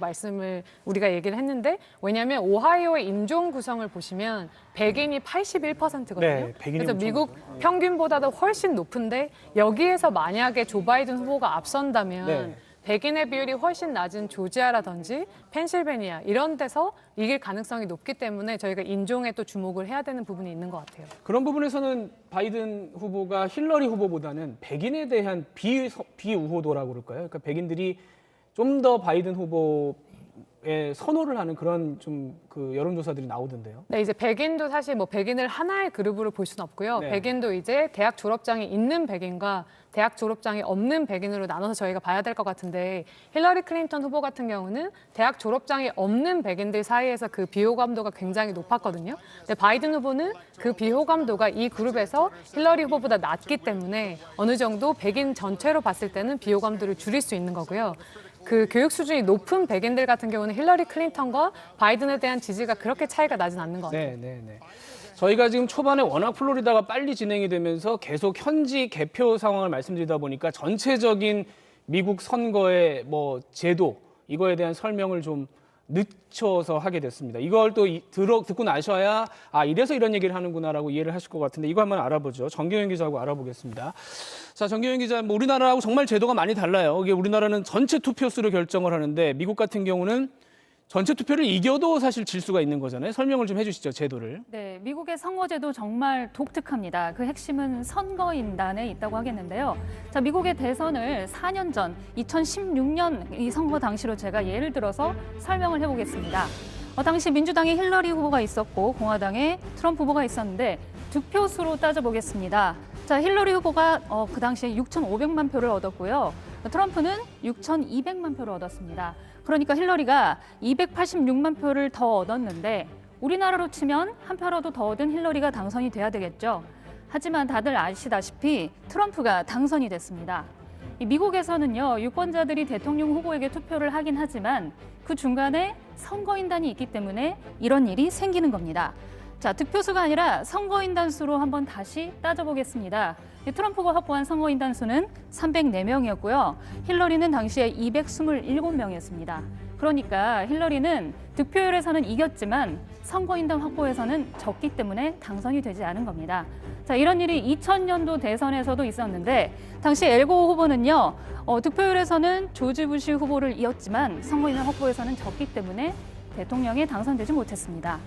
우리가 얘기를 했는데 왜냐하면 오하이오의 인종 구성을 보시면 백인이 81%거든요. 네, 백인이 그래서 미국 평균보다도 훨씬 높은데 여기에서 만약에 조 바이든 후보가 앞선다면 네. 백인의 비율이 훨씬 낮은 조지아라든지 펜실베니아 이런 데서 이길 가능성이 높기 때문에 저희가 인종에 또 주목을 해야 되는 부분이 있는 것 같아요. 그런 부분에서는 바이든 후보가 힐러리 후보보다는 백인에 대한 비우호도라고 그럴까요? 그러니까 백인들이 좀 더 바이든 후보 트럼프에 선호를 하는 그런 좀 그 여론조사들이 나오던데요. 네, 이제 백인도 사실 뭐 백인을 하나의 그룹으로 볼 수는 없고요. 네. 백인도 이제 대학 졸업장이 있는 백인과 대학 졸업장이 없는 백인으로 나눠서 저희가 봐야 될 것 같은데 힐러리 클린턴 후보 같은 경우는 대학 졸업장이 없는 백인들 사이에서 그 비호감도가 굉장히 높았거든요. 근데 바이든 후보는 그 비호감도가 이 그룹에서 힐러리 후보보다 낮기 때문에 어느 정도 백인 전체로 봤을 때는 비호감도를 줄일 수 있는 거고요. 그 교육 수준이 높은 백인들 같은 경우는 힐러리 클린턴과 바이든에 대한 지지가 그렇게 차이가 나진 않는 것 같아요. 네. 저희가 지금 초반에 워낙 플로리다가 빨리 진행이 되면서 계속 현지 개표 상황을 말씀드리다 보니까 전체적인 미국 선거의 뭐 제도 이거에 대한 설명을 좀 늦춰서 하게 됐습니다. 이걸 또 듣고 나셔야 이래서 이런 얘기를 하는구나라고 이해를 하실 것 같은데 이거 한번 알아보죠. 정경영 기자하고 알아보겠습니다. 자, 정경영 기자, 뭐 우리나라하고 정말 제도가 많이 달라요. 이게 우리나라는 전체 투표수로 결정을 하는데 미국 같은 경우는 전체 투표를 이겨도 사실 질 수가 있는 거잖아요. 설명을 좀 해주시죠, 제도를. 네, 미국의 선거제도 정말 독특합니다. 그 핵심은 선거인단에 있다고 하겠는데요. 자, 미국의 대선을 4년 전 2016년 이 선거 당시로 제가 예를 들어서 설명을 해보겠습니다. 당시 민주당에 힐러리 후보가 있었고 공화당에 트럼프 후보가 있었는데 득표수로 따져보겠습니다. 자, 힐러리 후보가 그 당시에 6,500만 표를 얻었고요. 트럼프는 6,200만 표를 얻었습니다. 그러니까 힐러리가 286만 표를 더 얻었는데 우리나라로 치면 한 표라도 더 얻은 힐러리가 당선이 돼야 되겠죠. 하지만 다들 아시다시피 트럼프가 당선이 됐습니다. 미국에서는요, 유권자들이 대통령 후보에게 투표를 하긴 하지만 그 중간에 선거인단이 있기 때문에 이런 일이 생기는 겁니다. 자, 득표수가 아니라 선거인단 수로 한번 다시 따져보겠습니다. 트럼프가 확보한 선거인단 수는 304명이었고요. 힐러리는 당시에 227명이었습니다. 그러니까 힐러리는 득표율에서는 이겼지만 선거인단 확보에서는 졌기 때문에 당선이 되지 않은 겁니다. 자, 이런 일이 2000년도 대선에서도 있었는데 당시 엘고 후보는요, 득표율에서는 조지 부시 후보를 이었지만 선거인단 확보에서는 졌기 때문에 대통령에 당선되지 못했습니다.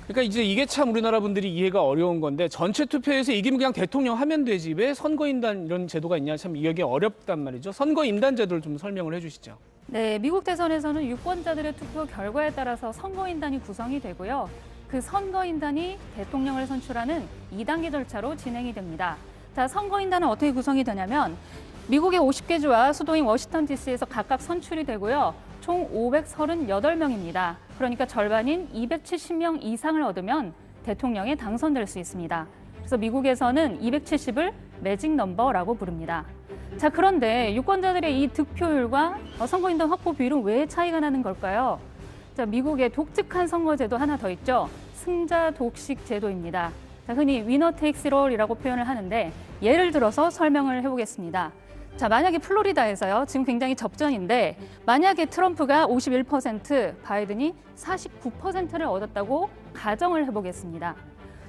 그러니까 이제 이게 참 우리나라 분들이 이해가 어려운 건데 전체 투표에서 이기면 그냥 대통령 하면 되지 왜 선거인단 이런 제도가 있냐 참 이해하기 어렵단 말이죠. 선거인단 제도를 좀 설명을 해주시죠. 네, 미국 대선에서는 유권자들의 투표 결과에 따라서 선거인단이 구성이 되고요. 그 선거인단이 대통령을 선출하는 2단계 절차로 진행이 됩니다. 자, 선거인단은 어떻게 구성이 되냐면 미국의 50개 주와 수도인 워싱턴 DC에서 각각 선출이 되고요. 총 538명입니다. 그러니까 절반인 270명 이상을 얻으면 대통령에 당선될 수 있습니다. 그래서 미국에서는 270을 매직 넘버라고 부릅니다. 자, 그런데 유권자들의 이 득표율과 선거인단 확보 비율은 왜 차이가 나는 걸까요? 자, 미국의 독특한 선거제도 하나 더 있죠. 승자 독식 제도입니다. 자, 흔히 위너 테이크스 롤이라고 표현을 하는데 예를 들어서 설명을 해보겠습니다. 자, 만약에 플로리다에서요, 지금 굉장히 접전인데 만약에 트럼프가 51%, 바이든이 49%를 얻었다고 가정을 해보겠습니다.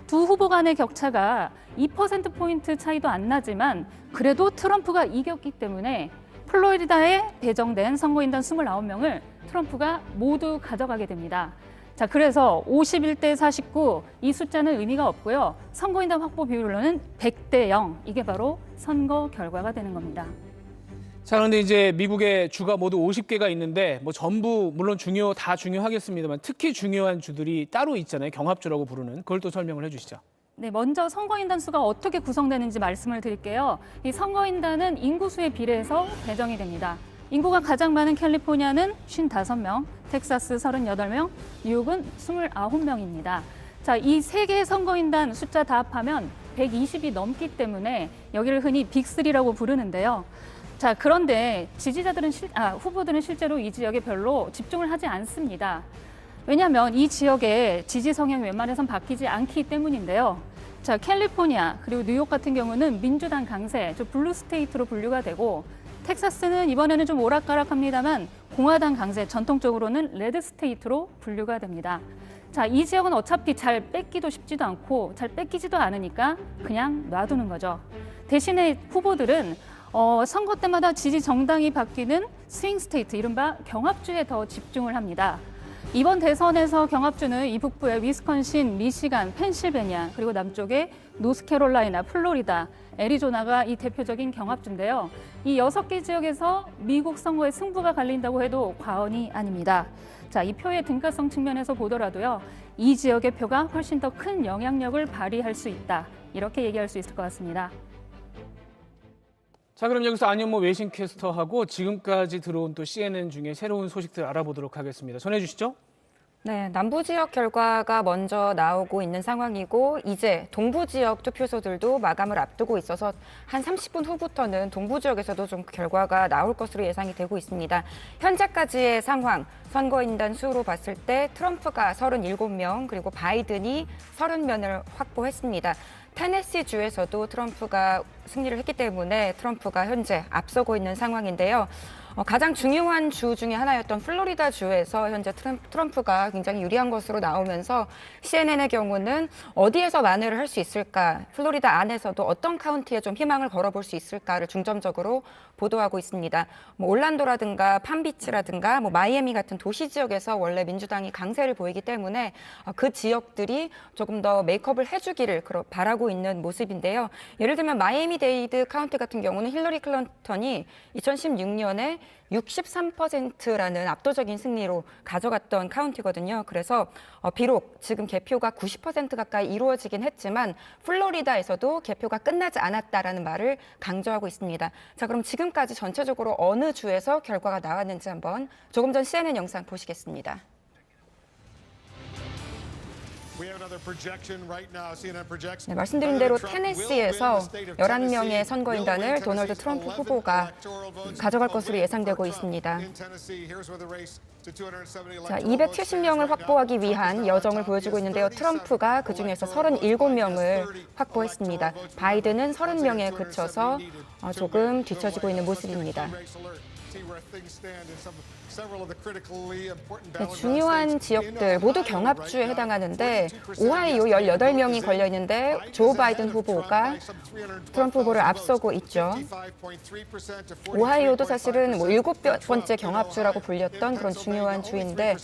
두 후보 간의 격차가 2%포인트 차이도 안 나지만 그래도 트럼프가 이겼기 때문에 플로리다에 배정된 선거인단 29명을 트럼프가 모두 가져가게 됩니다. 자, 그래서 51대 49, 이 숫자는 의미가 없고요. 선거인단 확보 비율로는 100대 0, 이게 바로 선거 결과가 되는 겁니다. 자, 그런데 이제 미국의 주가 모두 50개가 있는데 뭐 전부 물론 다 중요하겠습니다만 특히 중요한 주들이 따로 있잖아요. 경합주라고 부르는. 그걸 또 설명을 해주시죠. 네, 먼저 선거인단 수가 어떻게 구성되는지 말씀을 드릴게요. 이 선거인단은 인구수에 비례해서 배정이 됩니다. 인구가 가장 많은 캘리포니아는 55명, 텍사스 38명, 뉴욕은 29명입니다. 자, 이 세 개의 선거인단 숫자 다 합하면 120이 넘기 때문에 여기를 흔히 빅3라고 부르는데요. 자, 그런데 후보들은 실제로 이 지역에 별로 집중을 하지 않습니다. 왜냐하면 이 지역의 지지 성향이 웬만해선 바뀌지 않기 때문인데요. 자, 캘리포니아 그리고 뉴욕 같은 경우는 민주당 강세, 블루 스테이트로 분류가 되고 텍사스는 이번에는 좀 오락가락합니다만 공화당 강세, 전통적으로는 레드 스테이트로 분류가 됩니다. 자, 이 지역은 어차피 잘 뺏기도 쉽지도 않고 잘 뺏기지도 않으니까 그냥 놔두는 거죠. 대신에 후보들은 선거 때마다 지지 정당이 바뀌는 스윙 스테이트, 이른바 경합주에 더 집중을 합니다. 이번 대선에서 경합주는 이 북부의 위스콘신, 미시간, 펜실베니아, 그리고 남쪽의 노스캐롤라이나, 플로리다, 애리조나가 이 대표적인 경합주인데요. 이 6개 지역에서 미국 선거의 승부가 갈린다고 해도 과언이 아닙니다. 자, 이 표의 등가성 측면에서 보더라도요. 이 지역의 표가 훨씬 더 큰 영향력을 발휘할 수 있다. 이렇게 얘기할 수 있을 것 같습니다. 자, 그럼 여기서 안현모 외신 캐스터하고 지금까지 들어온 또 CNN 중에 새로운 소식들 알아보도록 하겠습니다. 전해주시죠. 네, 남부 지역 결과가 먼저 나오고 있는 상황이고 이제 동부 지역 투표소들도 마감을 앞두고 있어서 한 30분 후부터는 동부 지역에서도 좀 결과가 나올 것으로 예상이 되고 있습니다. 현재까지의 상황, 선거인단 수로 봤을 때 트럼프가 37명 그리고 바이든이 30명을 확보했습니다. 테네시 주에서도 트럼프가 승리를 했기 때문에 트럼프가 현재 앞서고 있는 상황인데요. 가장 중요한 주 중에 하나였던 플로리다 주에서 현재 트럼프가 굉장히 유리한 것으로 나오면서 CNN의 경우는 어디에서 만회를 할 수 있을까, 플로리다 안에서도 어떤 카운티에 좀 희망을 걸어볼 수 있을까를 중점적으로 보도하고 있습니다. 올란도라든가 팜비치라든가 마이애미 같은 도시 지역에서 원래 민주당이 강세를 보이기 때문에 그 지역들이 조금 더 메이크업을 해주기를 바라고 있는 모습인데요. 예를 들면 마이애미데이드 카운티 같은 경우는 힐러리 클린턴이 2016년에 63%라는 압도적인 승리로 가져갔던 카운티거든요. 그래서 비록 지금 개표가 90% 가까이 이루어지긴 했지만 플로리다에서도 개표가 끝나지 않았다라는 말을 강조하고 있습니다. 자, 그럼 지금까지 전체적으로 어느 주에서 결과가 나왔는지 한번 조금 전 CNN 영상 보시겠습니다. 네, 말씀드린 대로 테네시에서 11명의 선거인단을 도널드 트럼프 후보가 가져갈 것으로 예상되고 있습니다. 자, 270명을 확보하기 위한 여정을 보여주고 있는데요. 트럼프가 그중에서 37명을 확보했습니다. 바이든은 30명에 그쳐서 조금 뒤처지고 있는 모습입니다. 네, 중요한 지역들 모두 경합주에 해당하는데 오하이오 18명이 걸려있는데 조 바이든 후보가 트럼프 후보를 앞서고 있죠. 오하이오도 사실은 7번째 경합주라고 불렸던 그런 중요한 주인데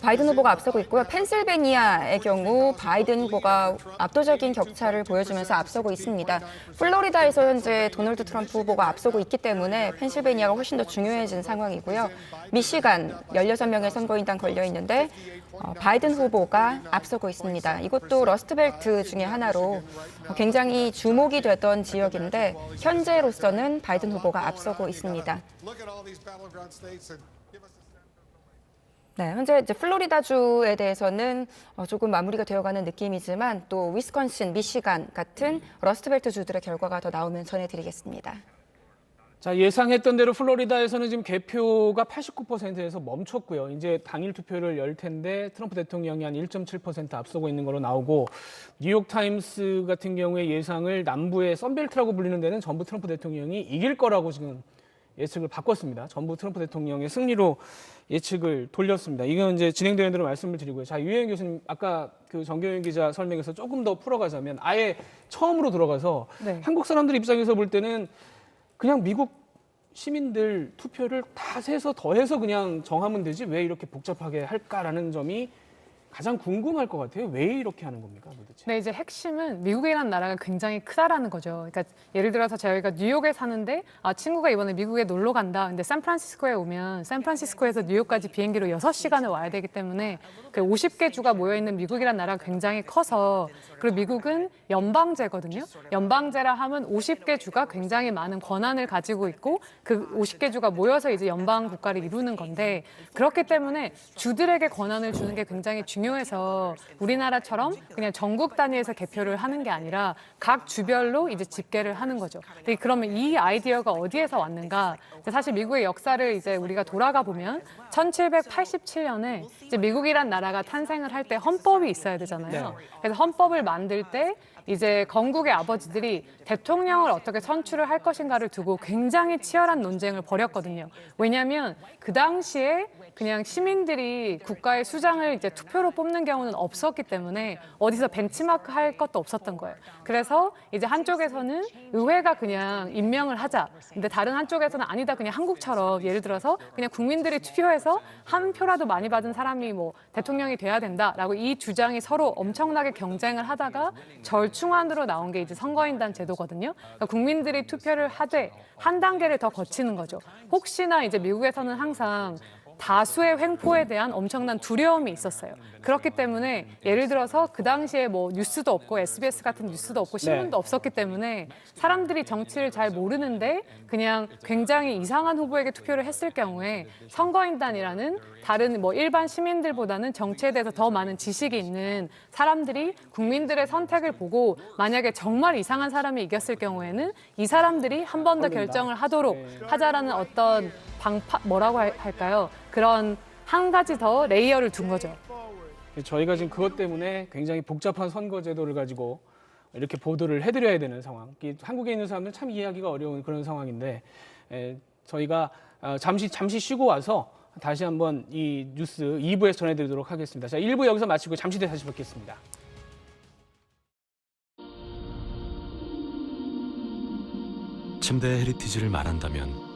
바이든 후보가 앞서고 있고요. 펜실베니아의 경우 바이든 후보가 압도적인 격차를 보여주면서 앞서고 있습니다. 플로리다에서 현재 도널드 트럼프 후보가 앞서고 있기 때문에 펜실베니아가 훨씬 더 중요해진 상황이고요. 미시간 16명의 선거인단 걸려 있는데 바이든 후보가 앞서고 있습니다. 이것도 러스트벨트 중에 하나로 굉장히 주목이 되던 지역인데 현재로서는 바이든 후보가 앞서고 있습니다. 네, 현재 이제 플로리다주에 대해서는 조금 마무리가 되어가는 느낌이지만 또 위스콘신, 미시간 같은 러스트벨트 주들의 결과가 더 나오면 전해드리겠습니다. 자, 예상했던 대로 플로리다에서는 지금 개표가 89%에서 멈췄고요. 이제 당일 투표를 열 텐데 트럼프 대통령이 한 1.7% 앞서고 있는 걸로 나오고 뉴욕타임스 같은 경우에 예상을 남부의 썬벨트라고 불리는 데는 전부 트럼프 대통령이 이길 거라고 지금 예측을 바꿨습니다. 전부 트럼프 대통령의 승리로 예측을 돌렸습니다. 이건 이제 진행되는 대로 말씀을 드리고요. 자, 유혜영 교수님 아까 그 정경영 기자 설명에서 조금 더 풀어가자면 아예 처음으로 들어가서 한국 사람들 입장에서 볼 때는 그냥 미국 시민들 투표를 다 세서 더해서 그냥 정하면 되지 왜 이렇게 복잡하게 할까라는 점이 가장 궁금할 것 같아요. 왜 이렇게 하는 겁니까, 도대체? 네, 이제 핵심은 미국이라는 나라가 굉장히 크다라는 거죠. 그러니까 예를 들어서 저희가 뉴욕에 사는데 친구가 이번에 미국에 놀러 간다. 근데 샌프란시스코에 오면 샌프란시스코에서 뉴욕까지 비행기로 6시간을 와야 되기 때문에 그 50개 주가 모여 있는 미국이라는 나라가 굉장히 커서 그리고 미국은 연방제거든요. 연방제라 하면 50개 주가 굉장히 많은 권한을 가지고 있고 그 50개 주가 모여서 이제 연방 국가를 이루는 건데 그렇기 때문에 주들에게 권한을 주는 게 굉장히 중요해서 우리나라처럼 그냥 전국 단위에서 개표를 하는 게 아니라 각 주별로 이제 집계를 하는 거죠. 그러면 이 아이디어가 어디에서 왔는가? 사실 미국의 역사를 이제 우리가 돌아가 보면 1787년에 이제 미국이란 나라가 탄생을 할 때 헌법이 있어야 되잖아요. 그래서 헌법을 만들 때 이제 건국의 아버지들이 대통령을 어떻게 선출을 할 것인가를 두고 굉장히 치열한 논쟁을 벌였거든요. 왜냐하면 그 당시에 그냥 시민들이 국가의 수장을 이제 투표로 팬으로 뽑는 경우는 없었기 때문에 어디서 벤치마크 할 것도 없었던 거예요. 그래서 이제 한쪽에서는 의회가 그냥 임명을 하자. 근데 다른 한쪽에서는 아니다. 그냥 한국처럼 예를 들어서 그냥 국민들이 투표해서 한 표라도 많이 받은 사람이 뭐 대통령이 돼야 된다라고 이 주장이 서로 엄청나게 경쟁을 하다가 절충안으로 나온 게 이제 선거인단 제도거든요. 그러니까 국민들이 투표를 하되 한 단계를 더 거치는 거죠. 혹시나 이제 미국에서는 항상 다수의 횡포에 대한 엄청난 두려움이 있었어요. 그렇기 때문에 예를 들어서 그 당시에 뭐 뉴스도 없고 SBS 같은 뉴스도 없고 신문도 없었기 때문에 사람들이 정치를 잘 모르는데 그냥 굉장히 이상한 후보에게 투표를 했을 경우에 선거인단이라는 다른 뭐 일반 시민들보다는 정치에 대해서 더 많은 지식이 있는 사람들이 국민들의 선택을 보고 만약에 정말 이상한 사람이 이겼을 경우에는 이 사람들이 한 번 더 결정을 하도록 하자라는 어떤 뭐라고 할까요? 그런 한 가지 더 레이어를 둔 거죠. 저희가 지금 그것 때문에 굉장히 복잡한 선거 제도를 가지고 이렇게 보도를 해드려야 되는 상황. 한국에 있는 사람들은 참 이해하기가 어려운 그런 상황인데 저희가 잠시 쉬고 와서 다시 한번 이 뉴스 2부에서 전해드리도록 하겠습니다. 자, 1부 여기서 마치고 잠시 뒤에 다시 뵙겠습니다. 침대의 헤리티지를 말한다면